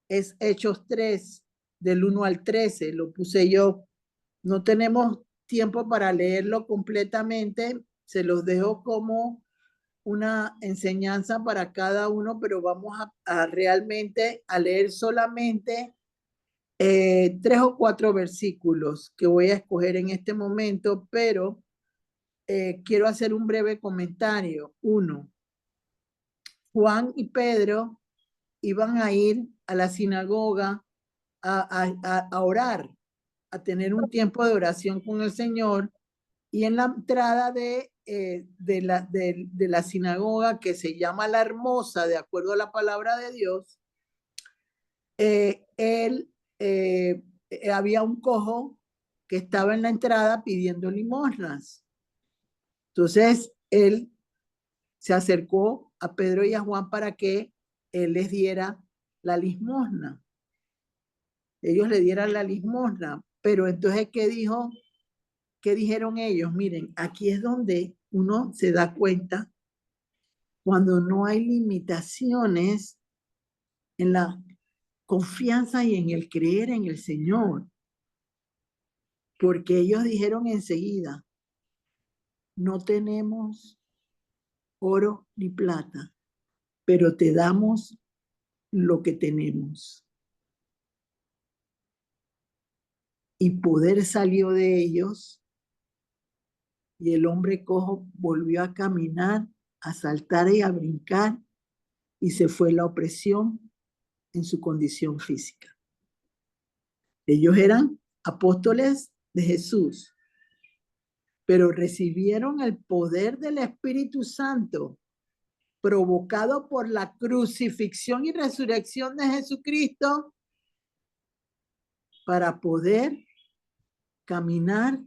es Hechos 3, del 1 al 13, lo puse yo. No tenemos tiempo para leerlo completamente, se los dejo como una enseñanza para cada uno, pero vamos a realmente a leer solamente 3 o 4 versículos que voy a escoger en este momento, pero quiero hacer un breve comentario. 1. Juan y Pedro iban a ir a la sinagoga a orar, a tener un tiempo de oración con el Señor, y en la entrada de la sinagoga, que se llama La Hermosa, de acuerdo a la palabra de Dios, había un cojo que estaba en la entrada pidiendo limosnas. Entonces, él se acercó a Pedro y a Juan para que él les diera la limosna. Ellos le dieran la limosna. Pero entonces, ¿qué dijo? ¿Qué dijeron ellos? Miren, aquí es donde uno se da cuenta cuando no hay limitaciones en la confianza y en el creer en el Señor. Porque ellos dijeron enseguida, no tenemos oro ni plata, pero te damos lo que tenemos. Y poder salió de ellos, y el hombre cojo volvió a caminar, a saltar y a brincar, y se fue la opresión en su condición física. Ellos eran apóstoles de Jesús, pero recibieron el poder del Espíritu Santo provocado por la crucifixión y resurrección de Jesucristo para poder caminar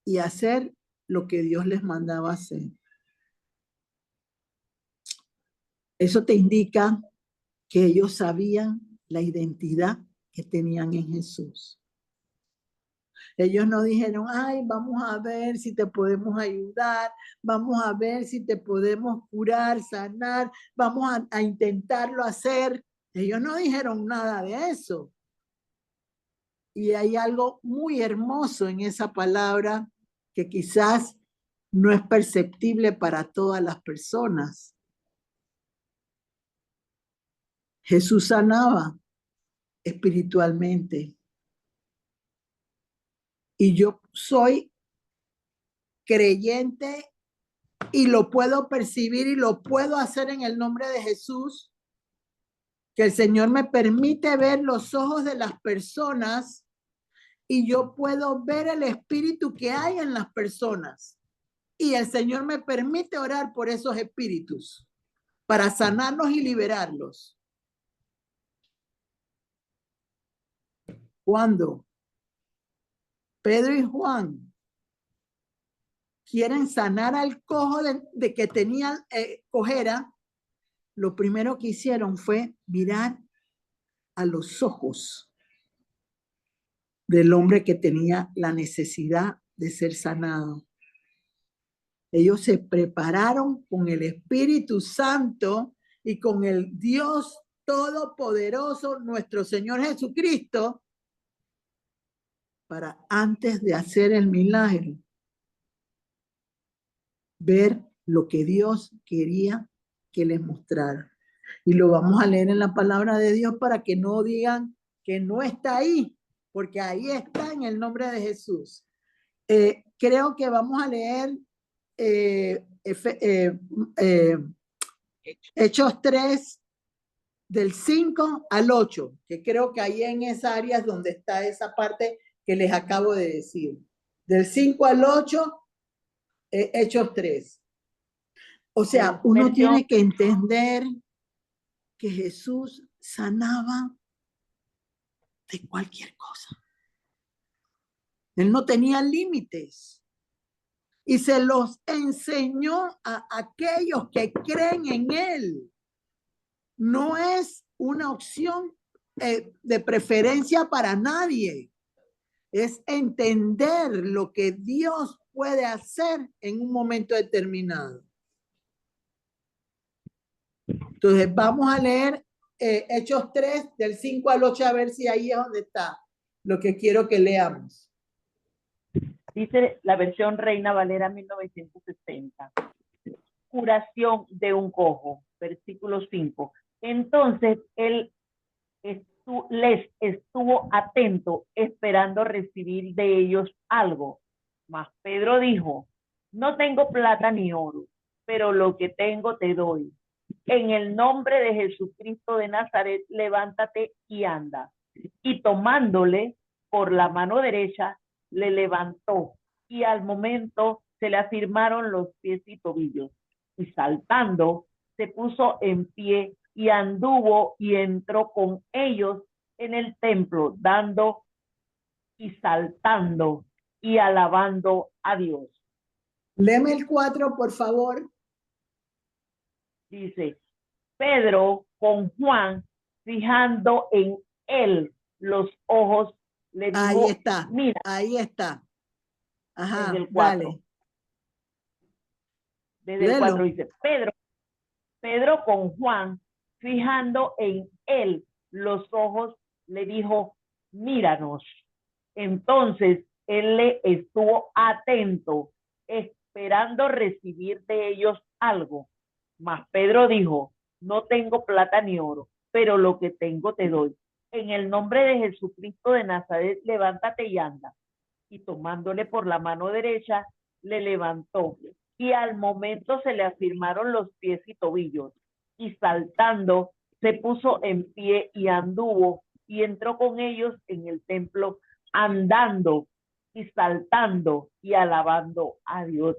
y hacer lo que Dios les mandaba hacer. Eso te indica que ellos sabían la identidad que tenían en Jesús. Ellos no dijeron, ay, vamos a ver si te podemos ayudar, vamos a ver si te podemos curar, sanar, vamos a intentarlo hacer. Ellos no dijeron nada de eso. Y hay algo muy hermoso en esa palabra que quizás no es perceptible para todas las personas. Jesús sanaba espiritualmente. Y yo soy creyente y lo puedo percibir y lo puedo hacer en el nombre de Jesús, que el Señor me permite ver los ojos de las personas y yo puedo ver el espíritu que hay en las personas. Y el Señor me permite orar por esos espíritus para sanarlos y liberarlos. Cuando Pedro y Juan quieren sanar al cojo de que tenía cojera, lo primero que hicieron fue mirar a los ojos del hombre que tenía la necesidad de ser sanado. Ellos se prepararon con el Espíritu Santo y con el Dios Todopoderoso, nuestro Señor Jesucristo, para antes de hacer el milagro, ver lo que Dios quería que les mostrara. Y lo vamos a leer en la palabra de Dios para que no digan que no está ahí, porque ahí está en el nombre de Jesús. Creo que vamos a leer Hechos 3, del 5 al 8, que creo que ahí en esa área es donde está esa parte que les acabo de decir. Del 5 al 8, Hechos 3. O sea, uno tiene que entender que Jesús sanaba de cualquier cosa. Él no tenía límites. Y se los enseñó a aquellos que creen en Él. No es una opción de preferencia para nadie. Es entender lo que Dios puede hacer en un momento determinado. Entonces, vamos a leer Hechos 3, del 5 al 8, a ver si ahí es donde está lo que quiero que leamos. Dice la versión Reina Valera 1960. Curación de un cojo, versículo 5. Entonces él les estuvo atento, esperando recibir de ellos algo. Mas Pedro dijo, no tengo plata ni oro, pero lo que tengo te doy. En el nombre de Jesucristo de Nazaret, levántate y anda. Y tomándole por la mano derecha, le levantó, y al momento se le afirmaron los pies y tobillos. Y saltando, se puso en pie y anduvo y entró con ellos en el templo, dando y saltando y alabando a Dios. Léeme el 4, por favor. Dice, Pedro con Juan, fijando en él los ojos, le dijo, ahí está, mira. Ahí está. Ajá, desde el 4. Dale. Desde el 4 dice, Pedro con Juan, fijando en él los ojos, le dijo, míranos. Entonces él le estuvo atento, esperando recibir de ellos algo. Mas Pedro dijo, no tengo plata ni oro, pero lo que tengo te doy. En el nombre de Jesucristo de Nazaret, levántate y anda. Y tomándole por la mano derecha, le levantó. Y al momento se le afirmaron los pies y tobillos. y saltando se puso en pie y anduvo y entró con ellos en el templo andando y saltando y alabando a Dios.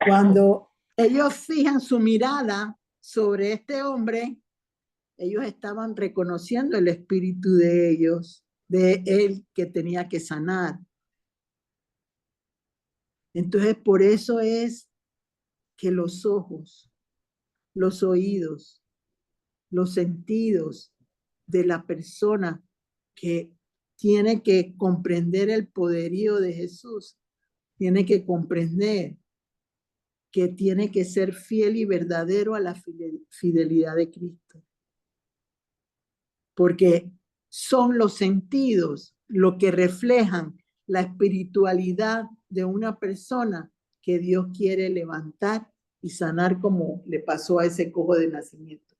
Cuando ellos fijan su mirada sobre este hombre, ellos estaban reconociendo el espíritu de ellos, de él que tenía que sanar. Entonces, por eso es que los ojos, los oídos, los sentidos de la persona que tiene que comprender el poderío de Jesús, tiene que comprender que tiene que ser fiel y verdadero a la fidelidad de Cristo. Porque son los sentidos lo que reflejan la espiritualidad de una persona que Dios quiere levantar y sanar, como le pasó a ese cojo de nacimiento.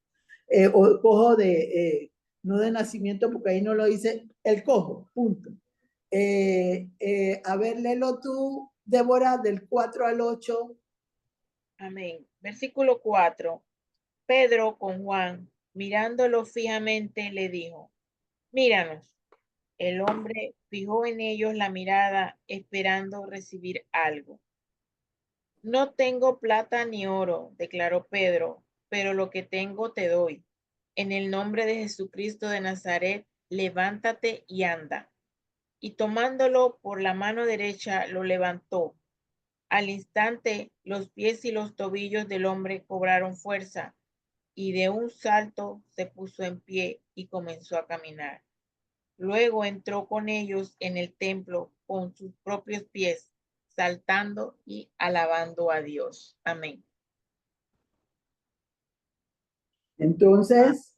O cojo de, no de nacimiento, porque ahí no lo dice, el cojo, punto. A ver, léelo tú, Débora, del 4 al 8. Amén. Versículo 4. Pedro con Juan, mirándolo fijamente, le dijo, míranos. El hombre fijó en ellos la mirada, esperando recibir algo. No tengo plata ni oro, declaró Pedro, pero lo que tengo te doy. En el nombre de Jesucristo de Nazaret, levántate y anda. Y tomándolo por la mano derecha, lo levantó. Al instante, los pies y los tobillos del hombre cobraron fuerza, y de un salto se puso en pie y comenzó a caminar. Luego entró con ellos en el templo con sus propios pies, saltando y alabando a Dios. Amén. Entonces,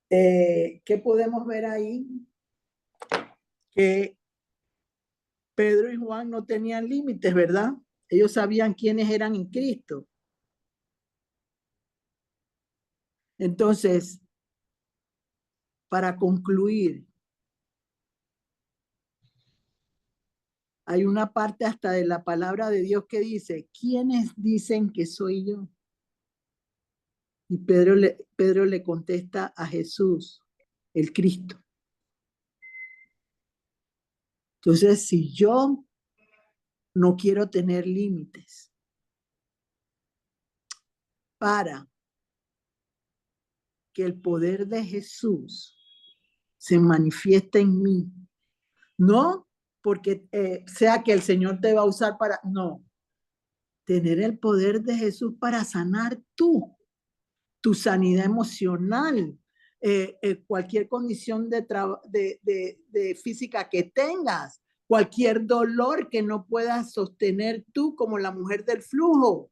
¿qué podemos ver ahí? Que Pedro y Juan no tenían límites, ¿verdad? Ellos sabían quiénes eran en Cristo. Entonces, para concluir, hay una parte hasta de la palabra de Dios que dice, ¿quiénes dicen que soy yo? Y Pedro le contesta a Jesús, el Cristo. Entonces, si yo no quiero tener límites para que el poder de Jesús se manifieste en mí, no porque sea que el Señor te va a usar para, no, tener el poder de Jesús para sanar tu sanidad emocional, cualquier condición de física que tengas, cualquier dolor que no puedas sostener tú como la mujer del flujo.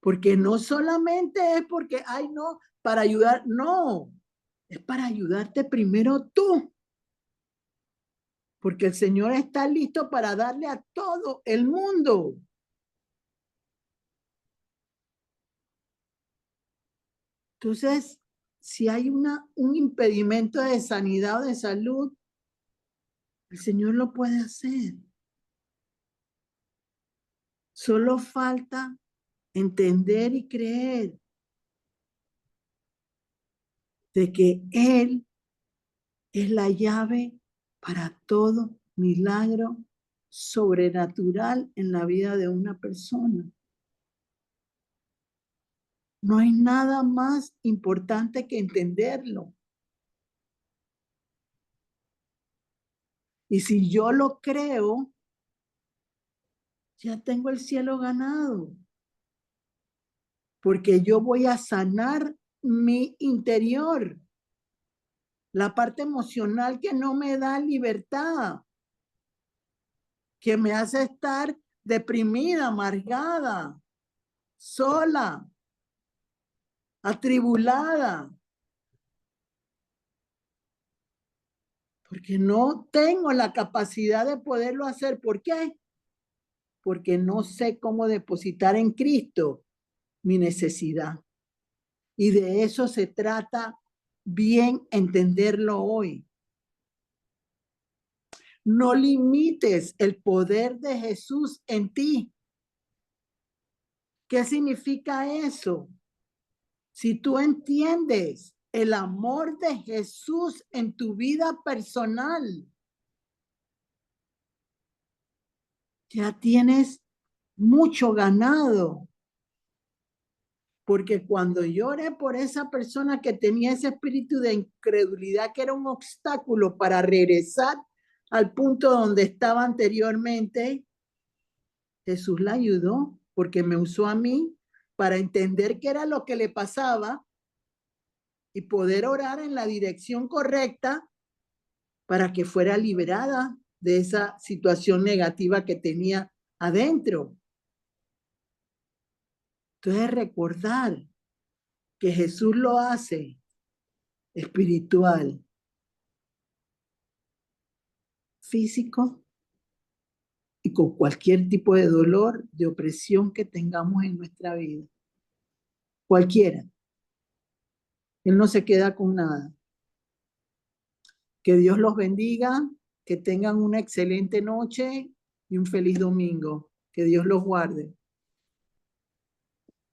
Porque no solamente es porque, ay, no, para ayudar, no, es para ayudarte primero tú. Porque el Señor está listo para darle a todo el mundo. Entonces, si hay un impedimento de sanidad o de salud, el Señor lo puede hacer. Solo falta entender y creer de que Él es la llave para todo milagro sobrenatural en la vida de una persona. No hay nada más importante que entenderlo. Y si yo lo creo, ya tengo el cielo ganado. Porque yo voy a sanar mi interior, la parte emocional que no me da libertad, que me hace estar deprimida, amargada, sola, atribulada. Porque no tengo la capacidad de poderlo hacer. ¿Por qué? Porque no sé cómo depositar en Cristo mi necesidad. Y de eso se trata bien entenderlo hoy. No limites el poder de Jesús en ti. ¿Qué significa eso? Si tú entiendes el amor de Jesús en tu vida personal, ya tienes mucho ganado. Porque cuando yo oré por esa persona que tenía ese espíritu de incredulidad, que era un obstáculo para regresar al punto donde estaba anteriormente, Jesús la ayudó porque me usó a mí para entender qué era lo que le pasaba y poder orar en la dirección correcta para que fuera liberada de esa situación negativa que tenía adentro. Entonces recordar que Jesús lo hace espiritual, físico y con cualquier tipo de dolor, de opresión que tengamos en nuestra vida. Cualquiera. Él no se queda con nada. Que Dios los bendiga, que tengan una excelente noche y un feliz domingo. Que Dios los guarde.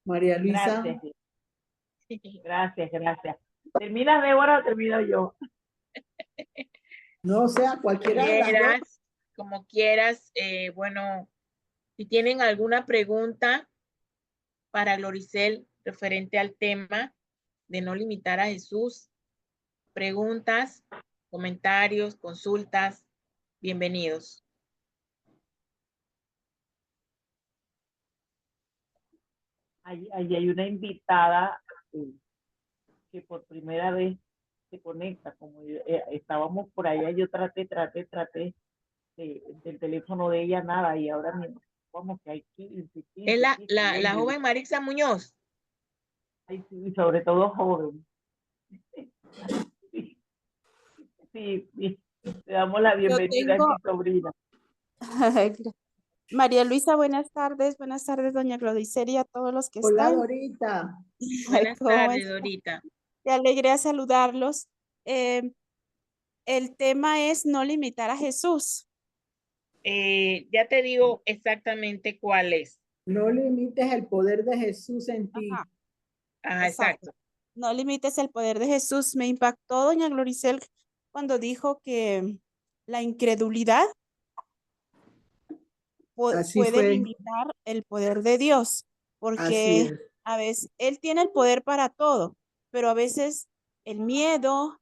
María Luisa. Gracias. ¿Terminas, Débora, o termino yo? No, o sea, cualquiera de las dos. Como quieras. Bueno, si tienen alguna pregunta para Gloricel referente al tema de no limitar a Jesús, preguntas, comentarios, consultas, bienvenidos. Allí hay una invitada que por primera vez se conecta. Como estábamos por allá, yo traté del teléfono de ella, nada, y ahora mismo como que hay que insistir. Es la joven Marixa Muñoz. Ay, sí, sobre todo joven. Sí, le damos la bienvenida a mi sobrina. María Luisa, buenas tardes, doña Gloricel y a todos los que Hola, están. Dorita. Buenas tardes, Dorita. Qué alegría saludarlos. El tema es no limitar a Jesús. Ya te digo exactamente cuál es. No limites el poder de Jesús en ti. Ajá, exacto. No limites el poder de Jesús. Me impactó doña Gloricel cuando dijo que la incredulidad puede limitar el poder de Dios, porque a veces Él tiene el poder para todo, pero a veces el miedo,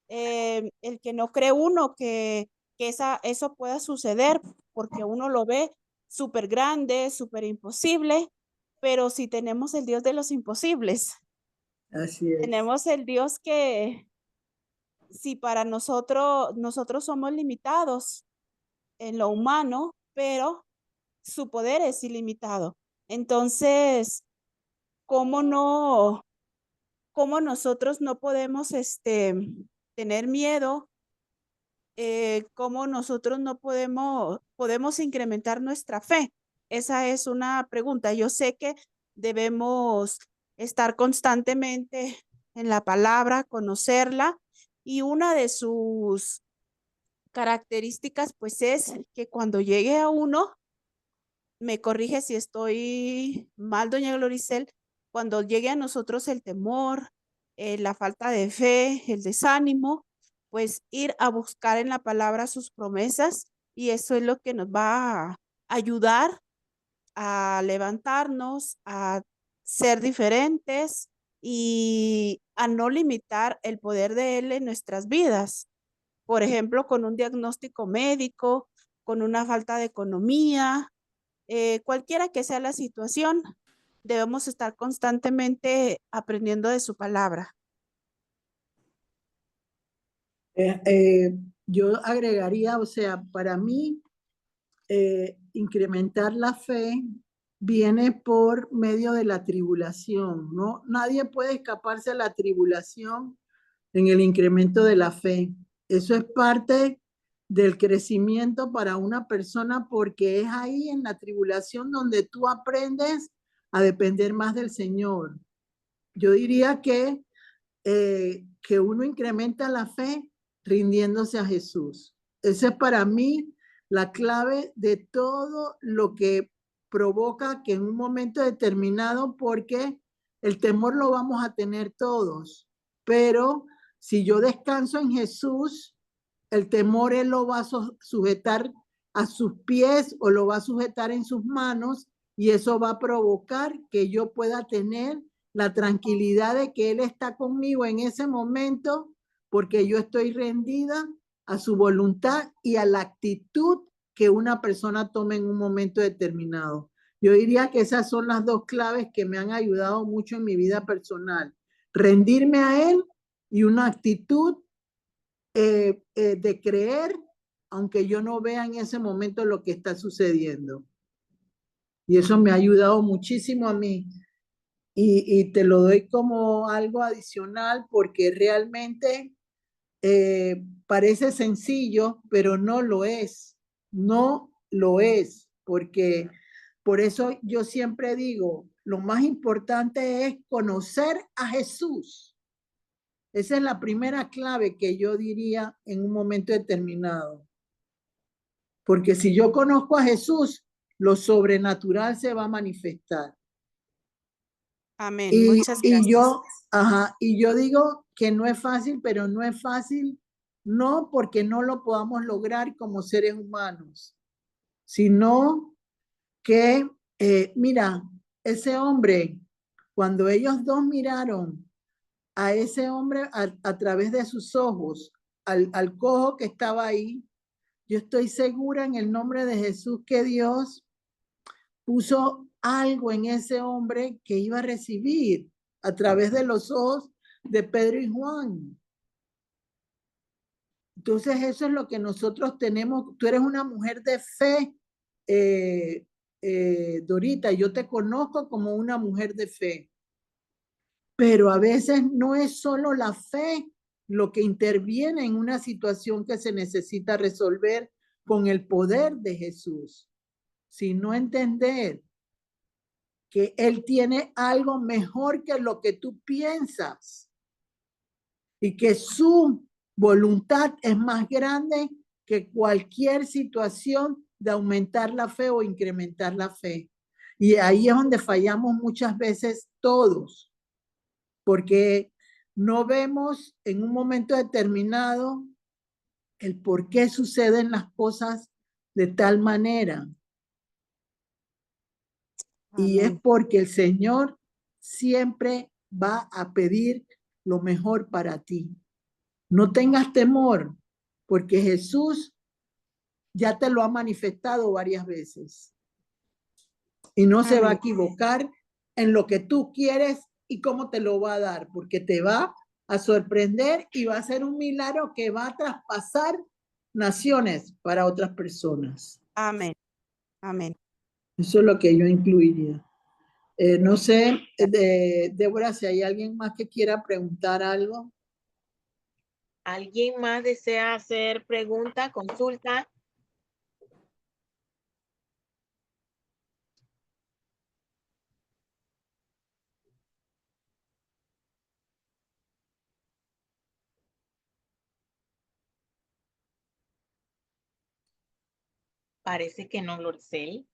el que no cree uno que eso pueda suceder, porque uno lo ve súper grande, súper imposible, pero si tenemos el Dios de los imposibles, tenemos el Dios que si para nosotros somos limitados en lo humano, pero su poder es ilimitado. Entonces, ¿cómo nosotros no podemos tener miedo? ¿Cómo nosotros no podemos incrementar nuestra fe? Esa es una pregunta. Yo sé que debemos estar constantemente en la palabra, conocerla, y una de sus características pues es que cuando llegue a uno, me corrige si estoy mal, doña Gloricel, cuando llegue a nosotros el temor, la falta de fe, el desánimo, pues ir a buscar en la palabra sus promesas, y eso es lo que nos va a ayudar a levantarnos, a ser diferentes y a no limitar el poder de Él en nuestras vidas. Por ejemplo, con un diagnóstico médico, con una falta de economía, cualquiera que sea la situación, debemos estar constantemente aprendiendo de su palabra. Yo agregaría, o sea, para mí, incrementar la fe viene por medio de la tribulación, ¿no? Nadie puede escaparse a la tribulación en el incremento de la fe. Eso es parte del crecimiento para una persona, porque es ahí en la tribulación donde tú aprendes a depender más del Señor. Yo diría que uno incrementa la fe rindiéndose a Jesús. Esa es para mí la clave de todo lo que provoca que en un momento determinado, porque el temor lo vamos a tener todos, pero si yo descanso en Jesús, el temor Él lo va a sujetar a sus pies o lo va a sujetar en sus manos, y eso va a provocar que yo pueda tener la tranquilidad de que Él está conmigo en ese momento, porque yo estoy rendida a su voluntad y a la actitud que una persona tome en un momento determinado. Yo diría que esas son las dos claves que me han ayudado mucho en mi vida personal. Rendirme a Él y una actitud de creer, aunque yo no vea en ese momento lo que está sucediendo. Y eso me ha ayudado muchísimo a mí. Y te lo doy como algo adicional porque realmente parece sencillo, pero no lo es. No lo es, porque por eso yo siempre digo, lo más importante es conocer a Jesús. Esa es la primera clave que yo diría en un momento determinado. Porque si yo conozco a Jesús, lo sobrenatural se va a manifestar. Amén. Y, Muchas gracias. y yo digo que no es fácil, pero no es fácil, no porque no lo podamos lograr como seres humanos, sino que, mira, ese hombre, cuando ellos dos miraron a ese hombre a través de sus ojos, al cojo que estaba ahí, yo estoy segura en el nombre de Jesús que Dios puso algo en ese hombre que iba a recibir a través de los ojos de Pedro y Juan. Entonces eso es lo que nosotros tenemos. Tú eres una mujer de fe, Dorita. Yo te conozco como una mujer de fe. Pero a veces no es solo la fe lo que interviene en una situación que se necesita resolver con el poder de Jesús, sino entender que Él tiene algo mejor que lo que tú piensas y que su voluntad es más grande que cualquier situación de aumentar la fe o incrementar la fe. Y ahí es donde fallamos muchas veces todos, porque no vemos en un momento determinado el por qué suceden las cosas de tal manera. Y es Amén. porque el Señor siempre va a pedir lo mejor para ti. No tengas temor, porque Jesús ya te lo ha manifestado varias veces. Y no se va a Amén. equivocar en lo que tú quieres y cómo te lo va a dar, porque te va a sorprender y va a ser un milagro que va a traspasar naciones para otras personas. Amén. Amén. Eso es lo que yo incluiría. No sé, Débora, si hay alguien más que quiera preguntar algo. ¿Alguien más desea hacer pregunta, consulta? Parece que no, Lorcel.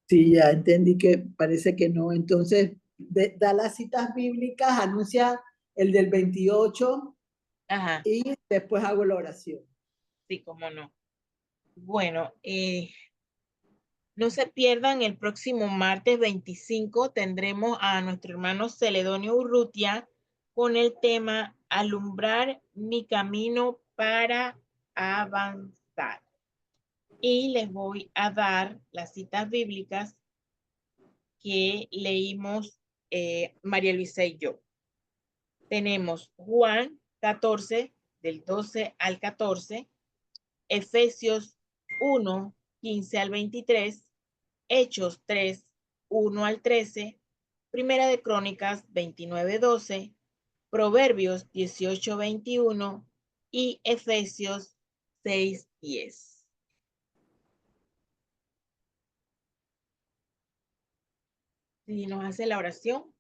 Sí, ya entendí que parece que no. Entonces, da las citas bíblicas, anuncia el del 28 Ajá, y después hago la oración. sí, cómo no. Bueno, no se pierdan, el próximo martes 25 tendremos a nuestro hermano Celedonio Urrutia con el tema Alumbrar mi camino para avanzar. Y les voy a dar las citas bíblicas que leímos María Luisa y yo. Tenemos Juan 14, del 12 al 14, Efesios 1, 15 al 23, Hechos 3, 1 al 13, Primera de Crónicas 29, 12, Proverbios 18, 21 y Efesios 6, 10. Si nos hace la oración.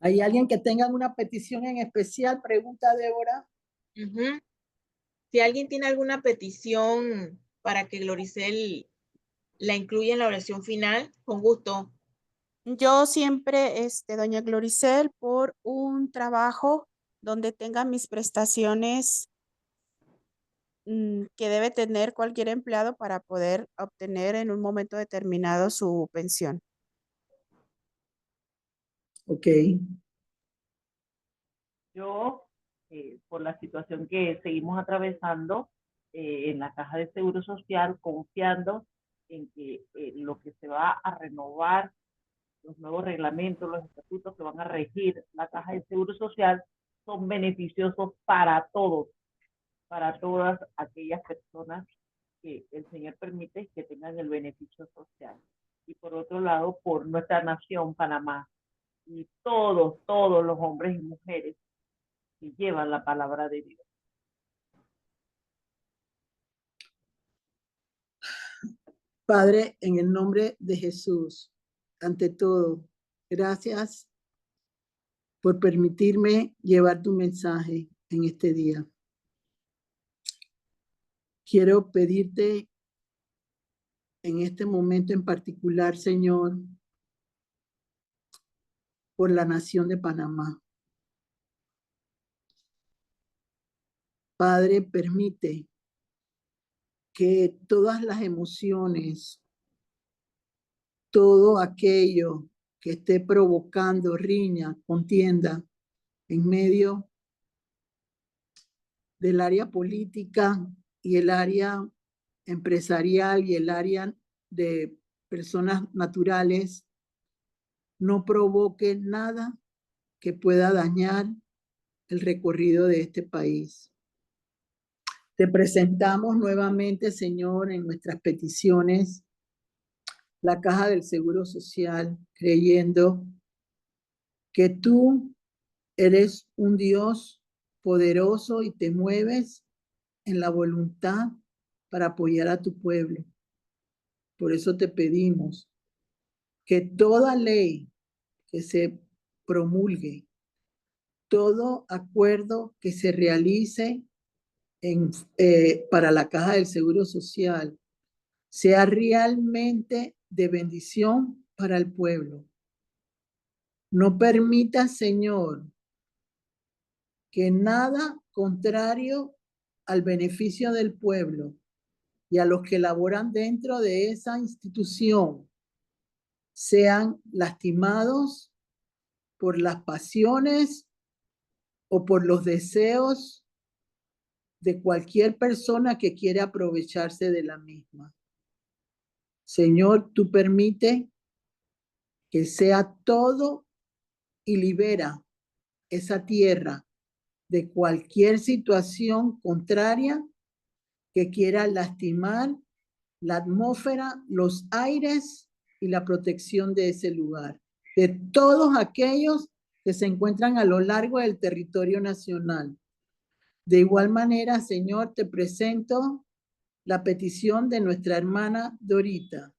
¿Hay alguien que tenga una petición en especial? Pregunta, Débora. Si alguien tiene alguna petición para que Gloricel la incluye en la oración final. Con gusto. Yo siempre, doña Gloricel, por un trabajo donde tenga mis prestaciones que debe tener cualquier empleado para poder obtener en un momento determinado su pensión. Ok. Yo, por la situación que seguimos atravesando en la Caja de Seguro Social, confiando en que lo que se va a renovar, los nuevos reglamentos, los estatutos que van a regir la Caja de Seguro Social, son beneficiosos para todos, para todas aquellas personas que el Señor permite que tengan el beneficio social. Y por otro lado, por nuestra nación, Panamá, y todos los hombres y mujeres que llevan la palabra de Dios. Padre, en el nombre de Jesús, ante todo, gracias por permitirme llevar tu mensaje en este día. Quiero pedirte en este momento en particular, Señor, por la nación de Panamá. Padre, permite que todas las emociones, todo aquello que esté provocando riña, contienda en medio del área política y el área empresarial y el área de personas naturales, no provoque nada que pueda dañar el recorrido de este país. Te presentamos nuevamente, Señor, en nuestras peticiones, la Caja del Seguro Social, creyendo que tú eres un Dios poderoso y te mueves en la voluntad para apoyar a tu pueblo. Por eso te pedimos que toda ley que se promulgue, todo acuerdo que se realice para la Caja del Seguro Social sea realmente de bendición para el pueblo. No permita, Señor, que nada contrario al beneficio del pueblo y a los que laboran dentro de esa institución sean lastimados por las pasiones o por los deseos de cualquier persona que quiere aprovecharse de la misma. Señor, tú permite que sea todo y libera esa tierra de cualquier situación contraria que quiera lastimar la atmósfera, los aires y la protección de ese lugar, de todos aquellos que se encuentran a lo largo del territorio nacional. De igual manera, Señor, te presento la petición de nuestra hermana Dorita.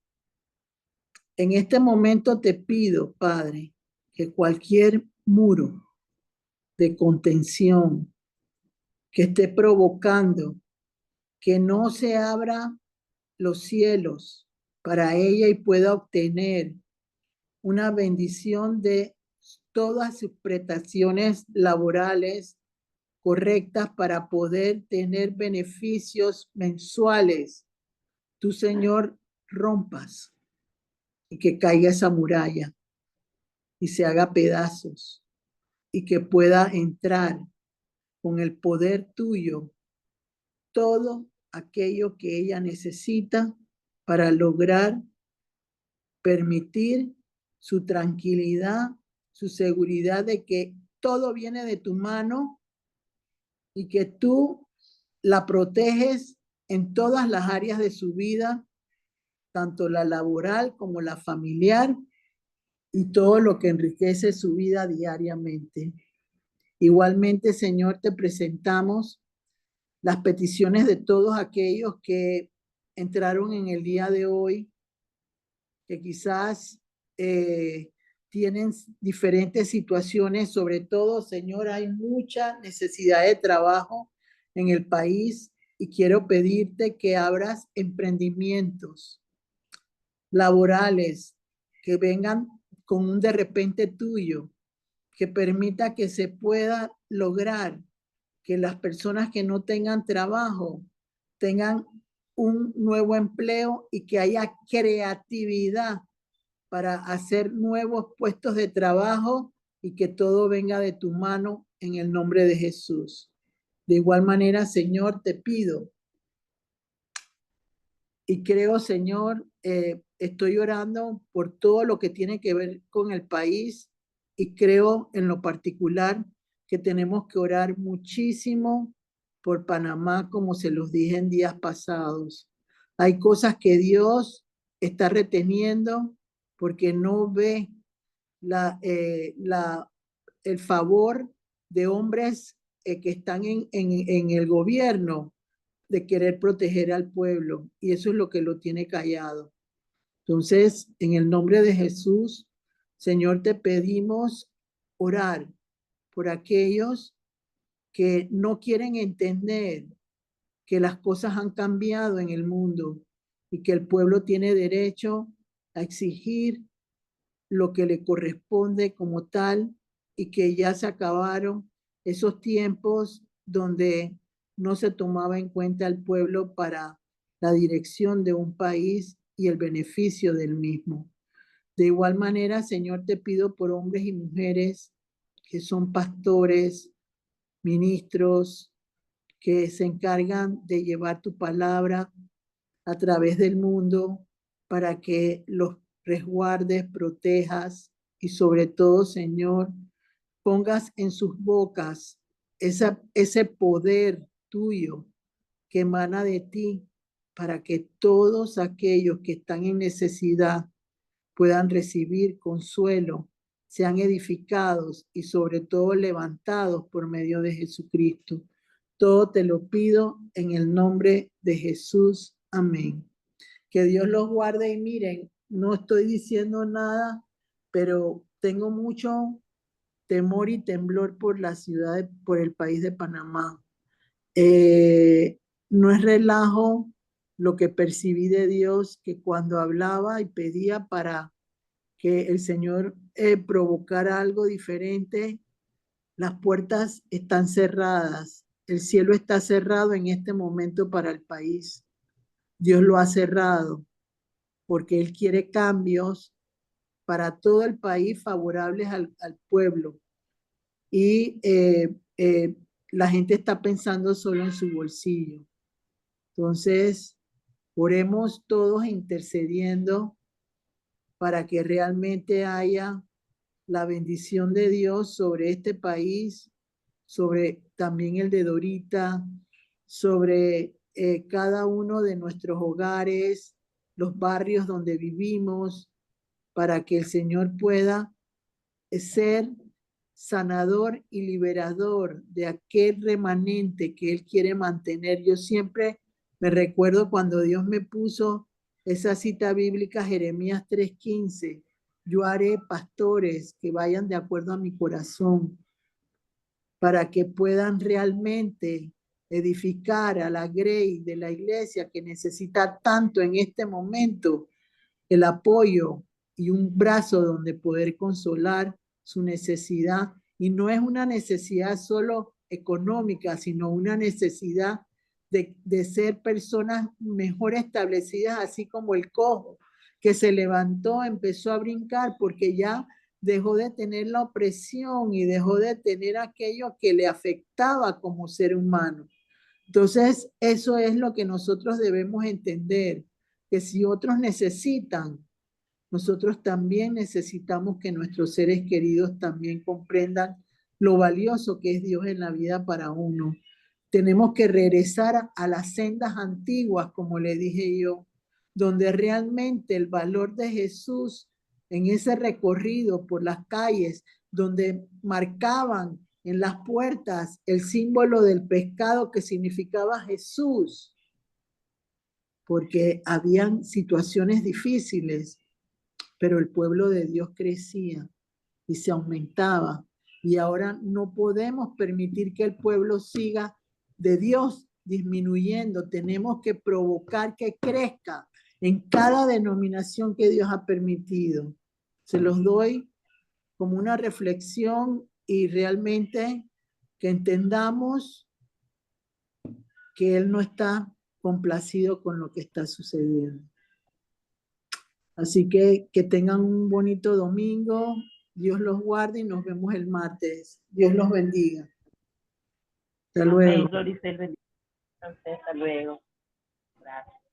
En este momento te pido, Padre, que cualquier muro de contención que esté provocando que no se abra los cielos para ella y pueda obtener una bendición de todas sus prestaciones laborales correctas para poder tener beneficios mensuales. Tú, Señor, rompas y que caiga esa muralla y se haga pedazos y que pueda entrar con el poder tuyo todo aquello que ella necesita para lograr permitir su tranquilidad, su seguridad de que todo viene de tu mano y que tú la proteges en todas las áreas de su vida, tanto la laboral como la familiar y todo lo que enriquece su vida diariamente. Igualmente, Señor, te presentamos las peticiones de todos aquellos que entraron en el día de hoy, que quizás tienen diferentes situaciones, sobre todo, Señor, hay mucha necesidad de trabajo en el país y quiero pedirte que abras emprendimientos laborales, que vengan con un de repente tuyo, que permita que se pueda lograr que las personas que no tengan trabajo tengan un nuevo empleo y que haya creatividad para hacer nuevos puestos de trabajo y que todo venga de tu mano en el nombre de Jesús. De igual manera, Señor, te pido y creo, Señor, estoy orando por todo lo que tiene que ver con el país y creo en lo particular que tenemos que orar muchísimo por Panamá, como se los dije en días pasados. Hay cosas que Dios está reteniendo porque no ve el favor de hombres que están en el gobierno de querer proteger al pueblo, y eso es lo que lo tiene callado. Entonces, en el nombre de Jesús, Señor, te pedimos orar por aquellos que no quieren entender que las cosas han cambiado en el mundo y que el pueblo tiene derecho a exigir lo que le corresponde como tal, y que ya se acabaron esos tiempos donde no se tomaba en cuenta al pueblo para la dirección de un país y el beneficio del mismo. De igual manera, Señor, te pido por hombres y mujeres que son pastores, ministros, que se encargan de llevar tu palabra a través del mundo para que los resguardes, protejas y sobre todo, Señor, pongas en sus bocas ese poder tuyo que emana de ti para que todos aquellos que están en necesidad puedan recibir consuelo, sean edificados y sobre todo levantados por medio de Jesucristo. Todo te lo pido en el nombre de Jesús. Amén. Que Dios los guarde y miren, no estoy diciendo nada, pero tengo mucho temor y temblor por la ciudad, por el país de Panamá. No es relajo lo que percibí de Dios, que cuando hablaba y pedía para que el Señor provocara algo diferente, las puertas están cerradas. El cielo está cerrado en este momento para el país. Dios lo ha cerrado porque Él quiere cambios para todo el país favorables al pueblo. Y la gente está pensando solo en su bolsillo. Entonces, oremos todos intercediendo para que realmente haya la bendición de Dios sobre este país, sobre también el de Dorita, sobre cada uno de nuestros hogares, los barrios donde vivimos, para que el Señor pueda ser sanador y liberador de aquel remanente que Él quiere mantener. Yo siempre me recuerdo cuando Dios me puso esa cita bíblica, Jeremías 3:15. Yo haré pastores que vayan de acuerdo a mi corazón para que puedan realmente edificar a la grey de la iglesia que necesita tanto en este momento el apoyo y un brazo donde poder consolar su necesidad. Y no es una necesidad solo económica, sino una necesidad de ser personas mejor establecidas, así como el cojo que se levantó, empezó a brincar porque ya dejó de tener la opresión y dejó de tener aquello que le afectaba como ser humano. Entonces, eso es lo que nosotros debemos entender, que si otros necesitan, nosotros también necesitamos que nuestros seres queridos también comprendan lo valioso que es Dios en la vida para uno. Tenemos que regresar a las sendas antiguas, como le dije yo, donde realmente el valor de Jesús en ese recorrido por las calles, donde marcaban en las puertas el símbolo del pescado que significaba Jesús, porque habían situaciones difíciles, pero el pueblo de Dios crecía y se aumentaba. Y ahora no podemos permitir que el pueblo siga de Dios disminuyendo. Tenemos que provocar que crezca en cada denominación que Dios ha permitido. Se los doy como una reflexión y realmente que entendamos que Él no está complacido con lo que está sucediendo. Así que tengan un bonito domingo. Dios los guarde y nos vemos el martes. Dios los bendiga. Hasta luego. Amén, Gloria y bendición. Hasta luego. Gracias.